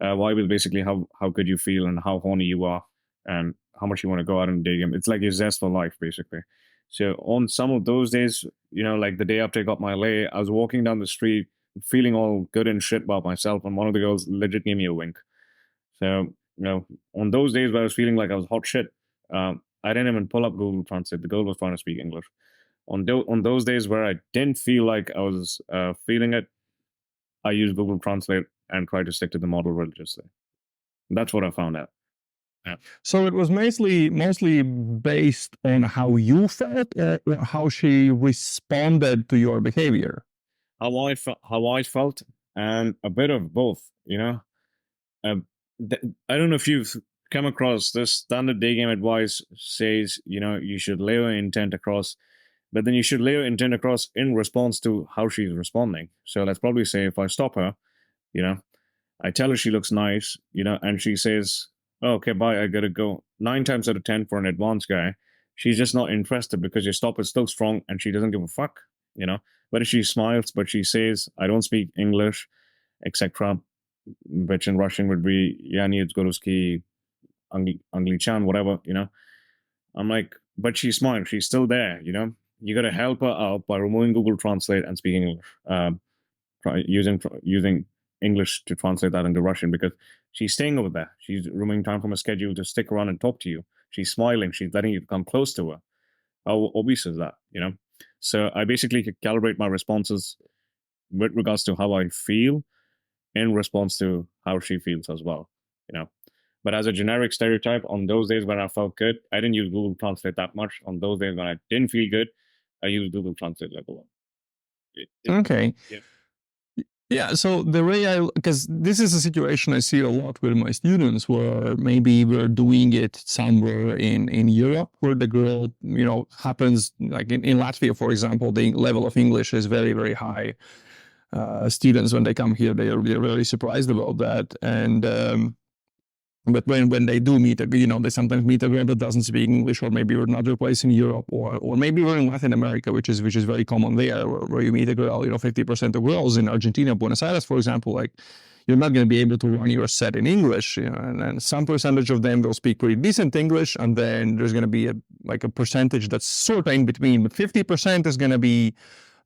Vibe is basically how good you feel and how horny you are and how much you want to go out and dig him. It's like your zest for life, basically. So on some of those days, like the day after I got my lay, I was walking down the street feeling all good and shit about myself, and one of the girls legit gave me a wink. So, on those days where I was feeling like I was hot shit, I didn't even pull up Google Translate. The girl was trying to speak English. On those days where I didn't feel like I was feeling it, I used Google Translate and tried to stick to the model religiously. That's what I found out. Yeah. So it was mostly based on how you felt or how she responded to your behavior. How I felt, and a bit of both. Um, I don't know if you've come across this standard day game advice says, you should lay your intent across, but then you should lay your intent across in response to how she's responding. So let's probably say if I stop her, I tell her she looks nice, and she says, oh, okay, bye, I gotta go. 9 times out of 10 for an advanced guy, she's just not interested because your stop is still strong and she doesn't give a fuck, But if she smiles, but she says, I don't speak English, etc., which in Russian would be "Я не русский, англичан," whatever, I'm like, but she smiled, she's still there, You gotta help her out by removing Google Translate and speaking English. Using English to translate that into Russian, because she's staying over there. She's removing time from her schedule to stick around and talk to you. She's smiling. She's letting you come close to her. How obvious is that, So I basically calibrate my responses with regards to how I feel in response to how she feels as well, But as a generic stereotype, on those days when I felt good, I didn't use Google Translate that much. On those days when I didn't feel good, I used Google Translate like a lot. Okay. Yeah. Yeah, so the way because this is a situation I see a lot with my students where maybe we're doing it somewhere in Europe where the girl, happens, like in Latvia, for example, the level of English is very, very high. Students, when they come here, they're really surprised about that. And but when they do meet they sometimes meet a girl that doesn't speak English, or maybe we're in another place in Europe, or maybe we're in Latin America, which is very common there, where you meet a girl, 50% of girls in Argentina, Buenos Aires, for example, like you're not going to be able to run your set in English, and some percentage of them will speak pretty decent English, and then there's going to be a percentage that's sort of in between, but 50% is going to be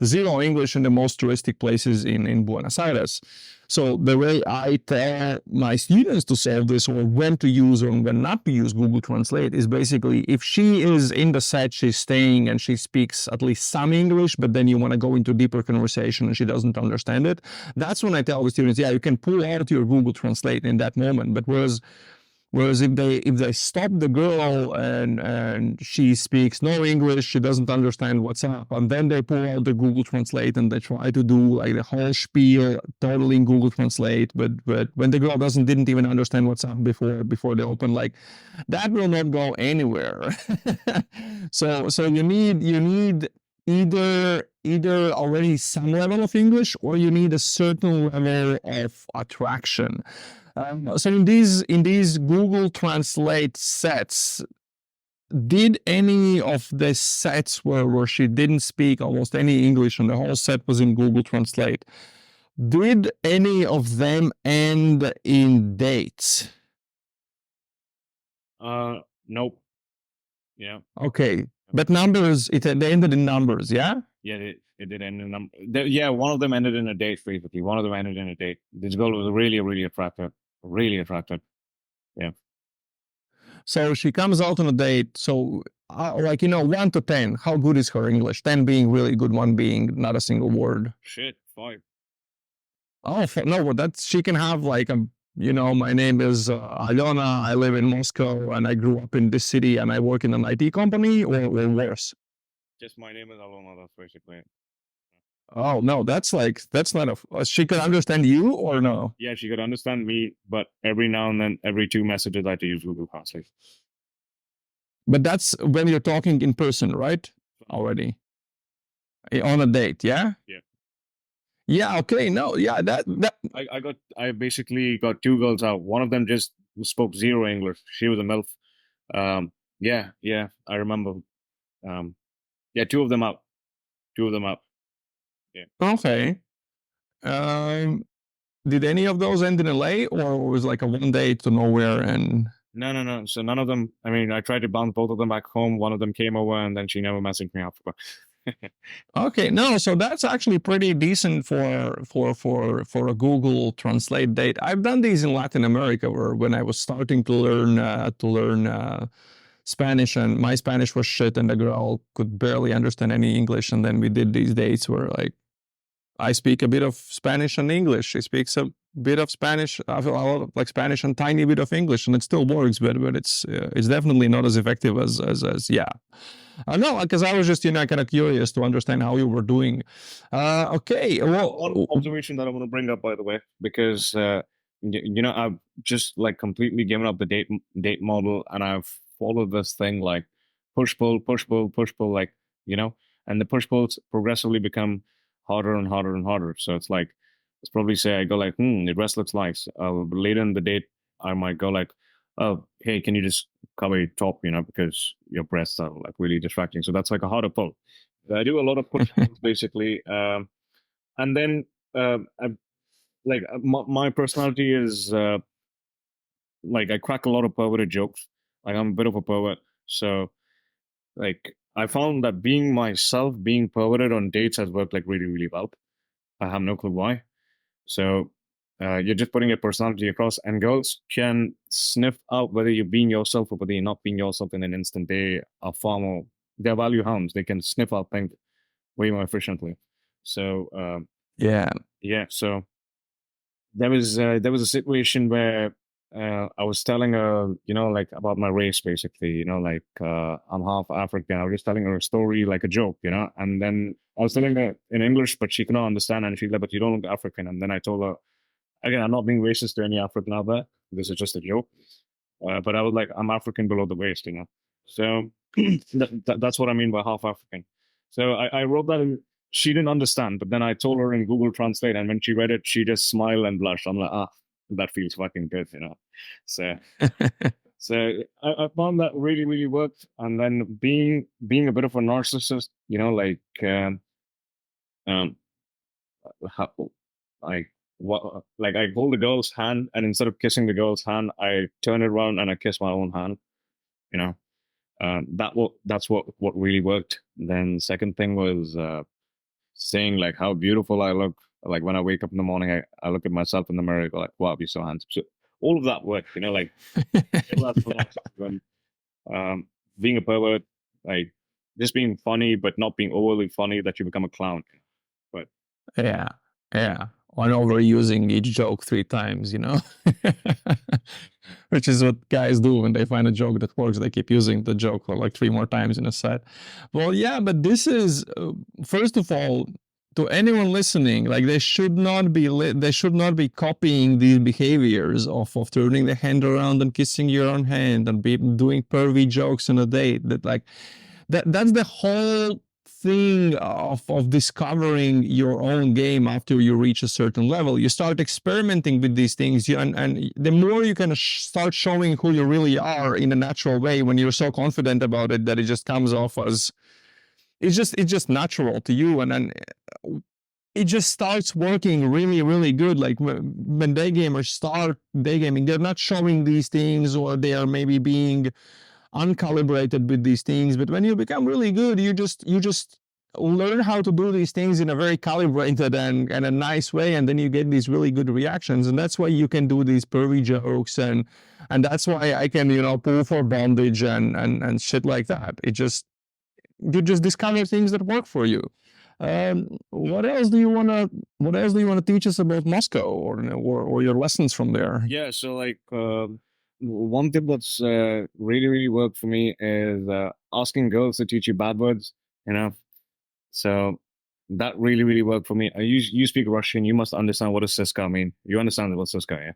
zero English in the most touristic places in Buenos Aires. So the way I tell my students to solve this, or when to use or when not to use Google Translate, is basically if she is in the set, she's staying and she speaks at least some English, but then you want to go into deeper conversation and she doesn't understand it, that's when I tell the students, yeah, you can pull out your Google Translate in that moment. But Whereas if they stop the girl and she speaks no English, she doesn't understand what's up, and then they pull out the Google Translate and they try to do like the whole spiel totally in Google Translate, but when the girl didn't even understand what's up before they open, like that will not go anywhere. So you need either already some level of English, or you need a certain level of attraction. So in these Google Translate sets, did any of the sets where she didn't speak almost any English and the whole set was in Google Translate, did any of them end in dates? Nope. Yeah. Okay, but numbers, they ended in numbers, yeah? Yeah, it did end in number. Yeah, one of them ended in a date, basically. One of them ended in a date. This girl was really, really attractive. Really attractive. Yeah. So she comes out on a date. So, 1 to 10, how good is her English? 10 being really good, 1 being not a single word. Shit, 5. Oh, no, she can have like my name is Alyona, I live in Moscow, and I grew up in this city, and I work in an IT company, or worse. Just my name is Alona, that's basically it. Oh no, that's not she could understand you or no? Yeah, she could understand me, but every now and then, every 2 messages, I had to use Google Translate. But that's when you're talking in person, right? Already on a date, yeah. Yeah. Yeah. Okay. No. Yeah. That. I basically got 2 girls out. One of them just spoke zero English. She was a MILF. Yeah, I remember. Yeah, 2 of them out. 2 of them out. Yeah. Okay. Um. Did any of those end in LA, or was like a one day to nowhere? And No. So none of them. I mean, I tried to bounce both of them back home. One of them came over, and then she never messaged me after. okay, no, so that's actually pretty decent for a Google Translate date. I've done these in Latin America, where when I was starting to learn Spanish, and my Spanish was shit, and the girl could barely understand any English, and then we did these dates where like I speak a bit of Spanish and English. She speaks a bit of Spanish, a lot of like Spanish and tiny bit of English, and it still works, but it's definitely not as effective as yeah. No, because I was just kind of curious to understand how you were doing. Okay, well, One observation that I want to bring up, by the way, because I've just like completely given up the date model, and I've followed this thing like push pull, push pull, push pull, like and the push pulls progressively become harder and harder and harder. So it's like let's probably say I go like, the dress looks nice. Later in the date, I might go like, oh, hey, can you just cover your top, because your breasts are like really distracting. So that's like a harder pull. I do a lot of push pulls basically. And then my personality is like I crack a lot of perverted jokes. Like I'm a bit of a pervert, so like I found that being myself, being perverted on dates has worked like really, really well. I have no clue why. So you're just putting your personality across, and girls can sniff out whether you're being yourself or whether you're not being yourself in an instant. They are far more. They're value hounds. They can sniff out things way more efficiently. So yeah, So there was a situation where I was telling her, like about my race, basically, like I'm half African. I was just telling her a story, like a joke, and then I was telling her in English, but she could not understand, and she's like, "But you don't look African." And then I told her, again, I'm not being racist to any African out there. This is just a joke. But I was like, I'm African below the waist, So that's what I mean by half African. So I wrote that in, she didn't understand, but then I told her in Google Translate, and when she read it, she just smiled and blushed. I'm like, that feels fucking good, So I found that really, really worked. And then being a bit of a narcissist, like um how, like what, like I hold the girl's hand, and instead of kissing the girl's hand, I turn it around and I kiss my own hand. You know, that's what really worked. Then second thing was saying like how beautiful I look. Like when I wake up in the morning, I look at myself in the mirror, I go like, wow, you're so handsome. So all of that worked. Like all that philosophy, being a pervert, like just being funny but not being overly funny that you become a clown. But yeah, yeah. On overusing each joke 3 times, which is what guys do when they find a joke that works. They keep using the joke for like 3 more times in a set. Well, yeah, but this is first of all, to anyone listening, like they should not be copying these behaviors of turning the hand around and kissing your own hand and doing pervy jokes on a date. That's the whole thing of discovering your own game. After you reach a certain level, you start experimenting with these things, and the more you can start showing who you really are in a natural way, when you're so confident about it that it just comes off as it's just natural to you, and then it just starts working really, really good. Like when daygamers start daygaming, they're not showing these things, or they are maybe being uncalibrated with these things. But when you become really good, you just learn how to do these things in a very calibrated and a nice way, and then you get these really good reactions. And that's why you can do these pervy jokes, and that's why I can pull for bondage and shit like that. You just discover things that work for you. What else do you wanna teach us about Moscow, or your lessons from there? yeah, so like one tip that's really, really worked for me is asking girls to teach you bad words. So that really worked for me. You speak Russian. You must understand what does Siska mean. You understand what Siska, yeah?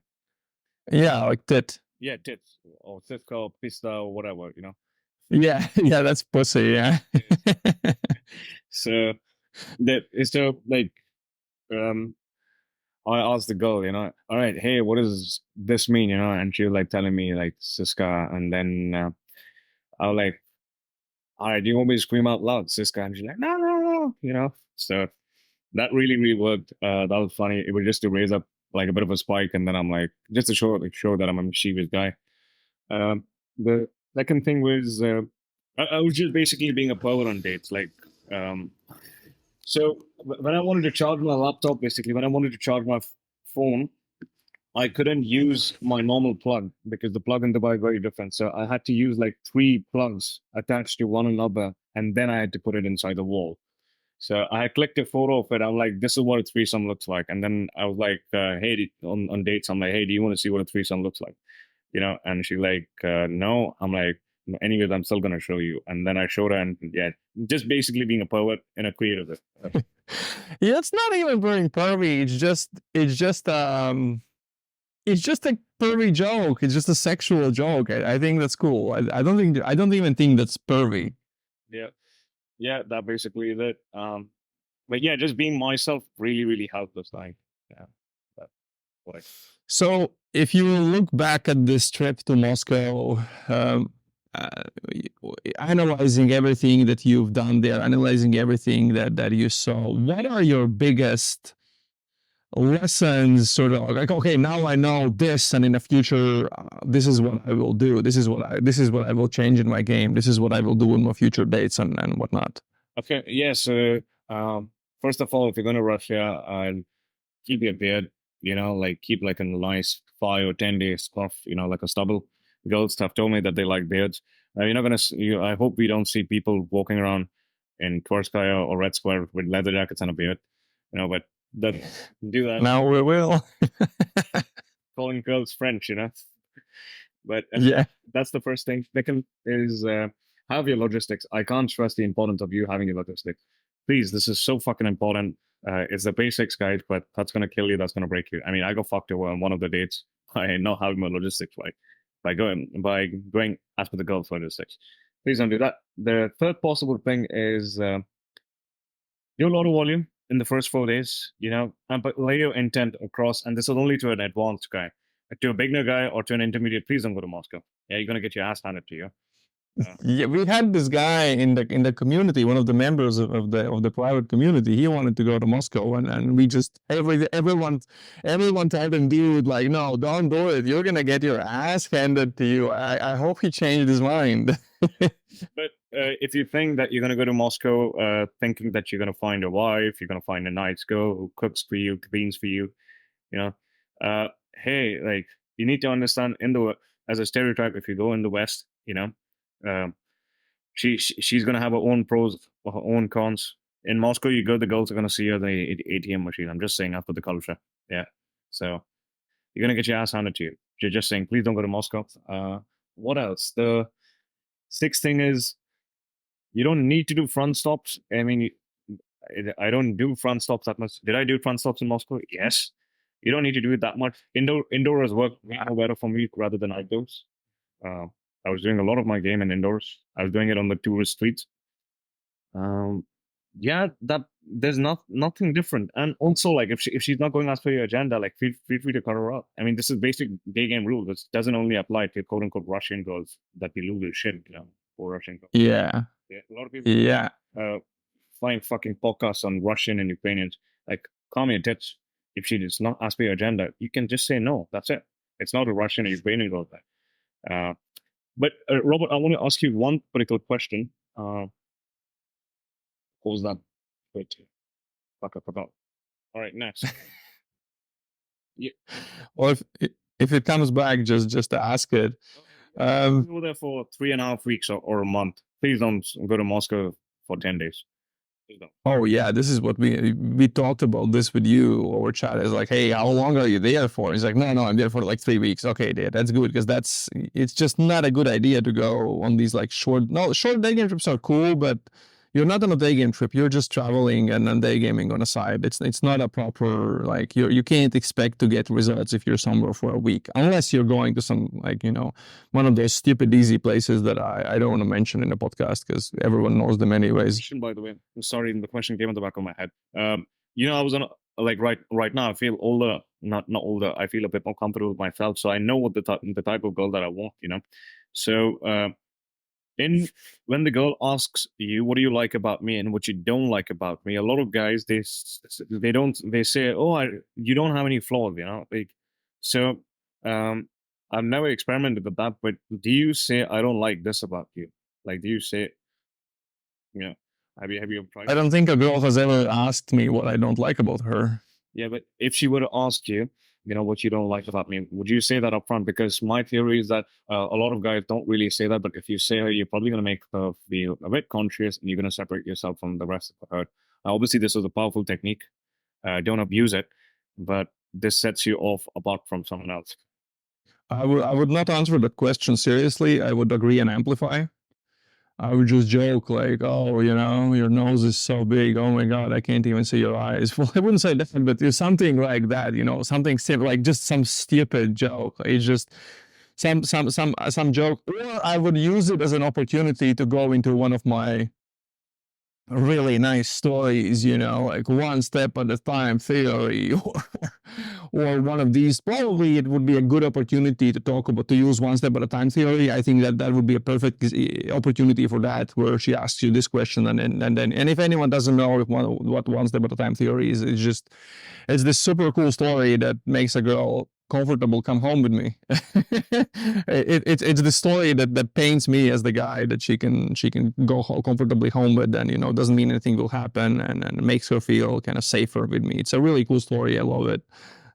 Yeah, like tit. Yeah, tits or Siska or pista or whatever, you know. Yeah, yeah, that's pussy. Yeah. So that is so like I asked the girl, you know, all right, hey, what does this mean, you know? And she was like telling me like Siska, and then I was like, all right, do you want me to scream out loud, Siska? And she's like, no, you know. So that really worked. That was funny. It was just to raise up like a bit of a spike, and then I'm like, just to show that I'm a mischievous guy. The second thing was I was just basically being a pervert on dates. Like, so when I wanted to charge my laptop, basically, when I wanted to charge my phone, I couldn't use my normal plug because the plug in Dubai is very different. So I had to use like 3 plugs attached to one another, and then I had to put it inside the wall. So I clicked a photo of it. I'm like, this is what a threesome looks like. And then I was like, hey, on dates, I'm like, hey, do you want to see what a threesome looks like? You know, and she like, no. I'm like, anyways, I'm still gonna show you. And then I showed her, and yeah, just basically being a pervert and a creative. Yeah, it's not even being pervy. It's just a pervy joke. It's just a sexual joke. I think that's cool. I don't even think that's pervy. Yeah, that basically is it. But yeah, just being myself really helped this thing. Yeah, that's what I. So if you look back at this trip to Moscow, uh, analyzing everything that you've done there, analyzing everything that you saw, what are your biggest lessons? Sort of like, okay, now I know this, and in the future, this is what I will do. This is what I will change in my game. This is what I will do in my future dates and whatnot. Okay, yeah. So first of all, if you're going to Russia, keep your beard. You know, like keep like a nice 5 or 10 day scarf. You know, like a stubble. Girls have told me that they like beards. You're not gonna. I hope we don't see people walking around in Tverskaya or Red Square with leather jackets and a beard. You know, but that do that. Now we will. Calling girls French, you know. But yeah, that's the first thing. Second is have your logistics. I can't stress the importance of you having your logistics. Please, this is so fucking important. It's the basics, guys, but that's gonna kill you. That's gonna break you. I mean, I got fucked over on one of the dates by not having my logistics right. By going after the girls' logistics. Please don't do that. The third possible thing is do a lot of volume in the first 4 days, you know, but lay your intent across. And this is only to an advanced guy. To a beginner guy or to an intermediate, please don't go to Moscow. Yeah, you're gonna get your ass handed to you. Yeah, we had this guy in the community, one of the members of the private community. He wanted to go to Moscow, and we just everyone told him, dude, like, no, don't do it. You're gonna get your ass handed to you. I hope he changed his mind. But if you think that you're gonna go to Moscow, thinking that you're gonna find a wife, you're gonna find a nice girl who cooks for you, cleans for you, you know, hey, like you need to understand as a stereotype, if you go in the West, you know. She's gonna have her own pros, her own cons. In Moscow, you go, the girls are gonna see her the ATM machine. I'm just saying after the culture, yeah. So you're gonna get your ass handed to you. You're just saying, please don't go to Moscow. What else? The sixth thing is you don't need to do front stops. I mean, I don't do front stops that much. Did I do front stops in Moscow? Yes. You don't need to do it that much. Indoors work better for me rather than outdoors. I was doing a lot of my game in indoors. I was doing it on the tourist streets. Yeah, that there's nothing different. And also, like, if she's not going as per your agenda, like, feel free to cut her out. I mean, this is basic day game rule. This doesn't only apply to quote unquote Russian girls that we lose their shit, you know, for Russian girls. Yeah. A lot of people. Yeah. Find fucking podcasts on Russian and Ukrainians. Like, calm your tits. If she does not as per your agenda, you can just say no. That's it. It's not a Russian or Ukrainian girl. But Robert, I want to ask you one particular question. What was that? Wait, fuck, I forgot. All right, next. Yeah. Or if it comes back, just to ask it. Go there for 3.5 weeks or a month. Please don't go to Moscow for 10 days. Oh yeah, this is what we talked about this with you over chat. It's like, hey, how long are you there for? He's like, no, I'm there for like 3 weeks. Okay, dude, that's good because it's just not a good idea to go on these like short day game trips are cool, but you're not on a day game trip. You're just traveling and then day gaming on a side. It's not a proper, like, you can't expect to get results if you're somewhere for a week, unless you're going to some, like, one of those stupid easy places that I don't want to mention in the podcast because everyone knows them anyways. By the way, I'm sorry, the question came on the back of my head. I was on like right now. I feel older, not older. I feel a bit more comfortable with myself, so I know what the type of girl that I want. So when the girl asks you, what do you like about me and what you don't like about me, a lot of guys, they say, oh, you don't have any flaws, like, so I've never experimented with that, but do you say, I don't like this about you? Like, do you say, have you tried? I don't think a girl has ever asked me what I don't like about her. Yeah, but if she were to ask you, what you don't like about me, would you say that up front? Because my theory is that a lot of guys don't really say that, but if you say her, you're probably going to make her feel a bit conscious and you're going to separate yourself from the rest of the herd. Obviously, this is a powerful technique. Don't abuse it, but this sets you off apart from someone else. I would not answer that question seriously. I would agree and amplify. I would just joke like, oh, your nose is so big. Oh my God, I can't even see your eyes. Well, I wouldn't say that, but there's something like that, something simple, like just some stupid joke. It's just some joke. Or I would use it as an opportunity to go into one of my really nice stories, like one step at a time theory, or one of these. Probably it would be a good opportunity to use one step at a time theory. I think that would be a perfect opportunity for that, where she asks you this question, and if anyone doesn't know what one step at a time theory is, it's this super cool story that makes a girl comfortable come home with me. It's the story that paints me as the guy that she can go comfortably home with, and doesn't mean anything will happen, and makes her feel kind of safer with me. It's a really cool story. I love it.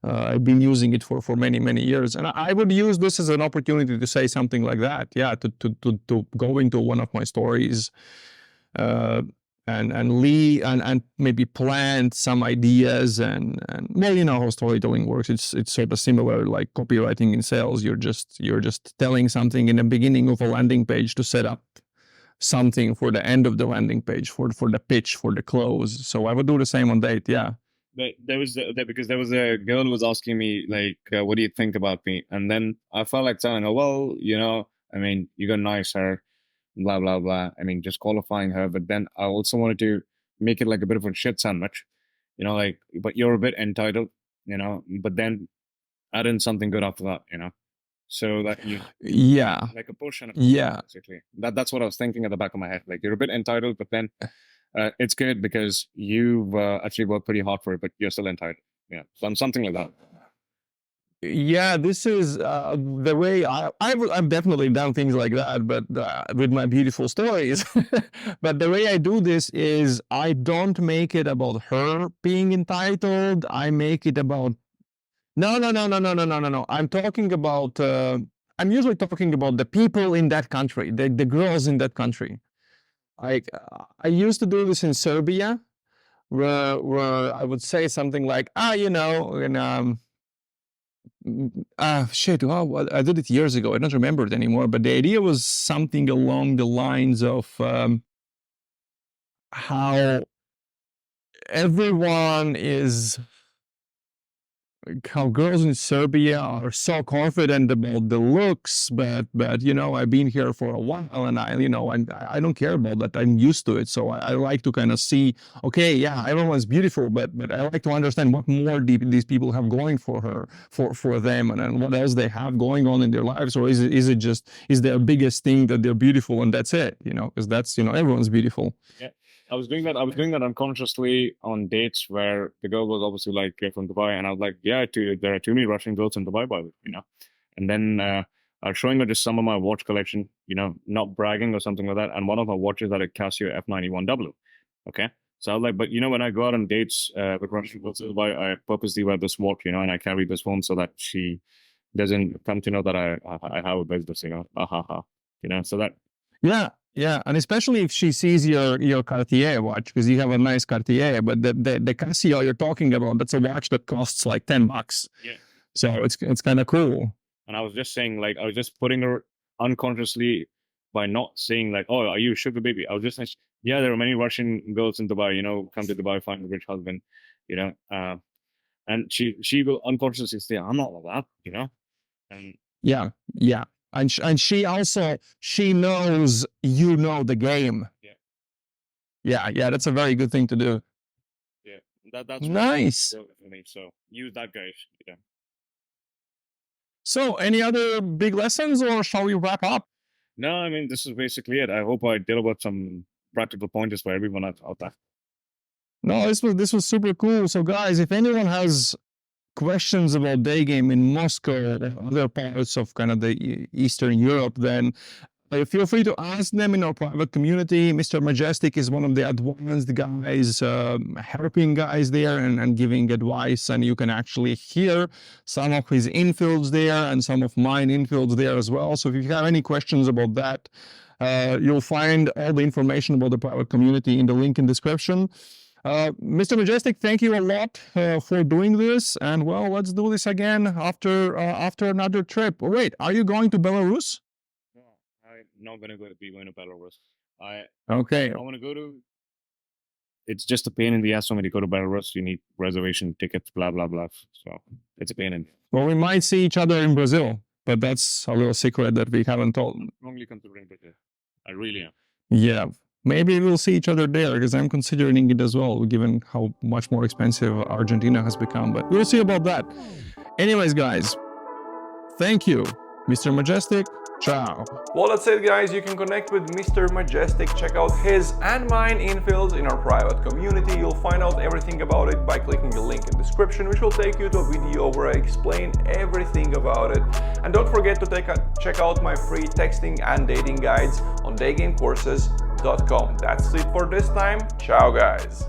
I've been using it for many years, and I would use this as an opportunity to say something like that. Yeah, to go into one of my stories, and maybe plant some ideas, and well, how storytelling works. It's sort of similar like copywriting in sales. You're just telling something in the beginning of a landing page to set up something for the end of the landing page, for the pitch, for the close. So I would do the same on date. Yeah. But because there was a girl who was asking me like, what do you think about me? And then I felt like telling her, well, I mean, you got nice hair, blah blah blah. I mean, just qualifying her. But then I also wanted to make it like a bit of a shit sandwich, like, but you're a bit entitled, but then add in something good after that, so that you, yeah, like a push and a pull, yeah, basically. That's what I was thinking at the back of my head. Like, you're a bit entitled, but then it's good because you've actually worked pretty hard for it, but you're still entitled. Yeah, something like that. Yeah, this is the way I've definitely done things like that, but with my beautiful stories. But the way I do this is I don't make it about her being entitled. I make it about no. I'm talking about I'm usually talking about the people in that country, the girls in that country. I used to do this in Serbia, where I would say something like, and shit, well, I did it years ago. I don't remember it anymore, but the idea was something along the lines of how everyone is, how girls in Serbia are so confident about the looks, but I've been here for a while, and I don't care about that. I'm used to it, so I like to kind of see, okay, yeah, everyone's beautiful, but I like to understand what more these people have going for them, and what else they have going on in their lives, or is their biggest thing that they're beautiful and that's it, because that's everyone's beautiful. Yeah. I was doing that unconsciously on dates where the girl was obviously like from Dubai, and I was like, yeah, there are too many Russian girls in Dubai, by the way, And then I was showing her just some of my watch collection, not bragging or something like that. And one of her watches had a Casio F91W. Okay. So I was like, but when I go out on dates with Russian girls in Dubai, I purposely wear this watch, and I carry this phone so that she doesn't come to know that I have a business, so that. Yeah, and especially if she sees your Cartier watch, because you have a nice Cartier, but the Casio you're talking about, that's a watch that costs like $10. Yeah. So it's kind of cool. And I was just saying, like, I was just putting her unconsciously by not saying like, oh, are you a sugar baby? I was just Yeah, there are many Russian girls in Dubai, come to Dubai, find a rich husband, you know, and she will unconsciously say, I'm not like that, and Yeah, yeah. And she also, she knows you know the game. yeah, Yeah, that's a very good thing to do. yeah, that's Nice. really for me. So use that, guys. Yeah. So, any other big lessons, or shall we wrap up? No, I mean, this is basically it. I hope I delivered some practical pointers for everyone out there. No, this was super cool. So, guys, if anyone has questions about Daygame in Moscow or other parts of kind of the Eastern Europe, then feel free to ask them in our private community. MrMajestic is one of the advanced guys, helping guys there and giving advice. And you can actually hear some of his infields there and some of mine infields there as well. So if you have any questions about that, you'll find all the information about the private community in the link in description. MrMajestic, thank you a lot for doing this. And well, let's do this again after another trip. Oh, wait, are you going to Belarus? No, I'm not going to be going to Belarus. Okay. I want to go to. It's just a pain in the ass for me to go to Belarus. You need reservation tickets, blah blah blah. So it's a pain in. Well, we might see each other in Brazil, but that's a little secret that we haven't told. I'm strongly considering Brazil. I really am. Yeah. Maybe we'll see each other there, because I'm considering it as well, given how much more expensive Argentina has become. But we'll see about that. Anyways, guys, thank you. MrMajestic, ciao. Well, that's it, guys. You can connect with MrMajestic, check out his and mine infields in our private community. You'll find out everything about it by clicking the link in the description, which will take you to a video where I explain everything about it. And don't forget to check out my free texting and dating guides on daygamecourses.com. That's it for this time. Ciao, guys.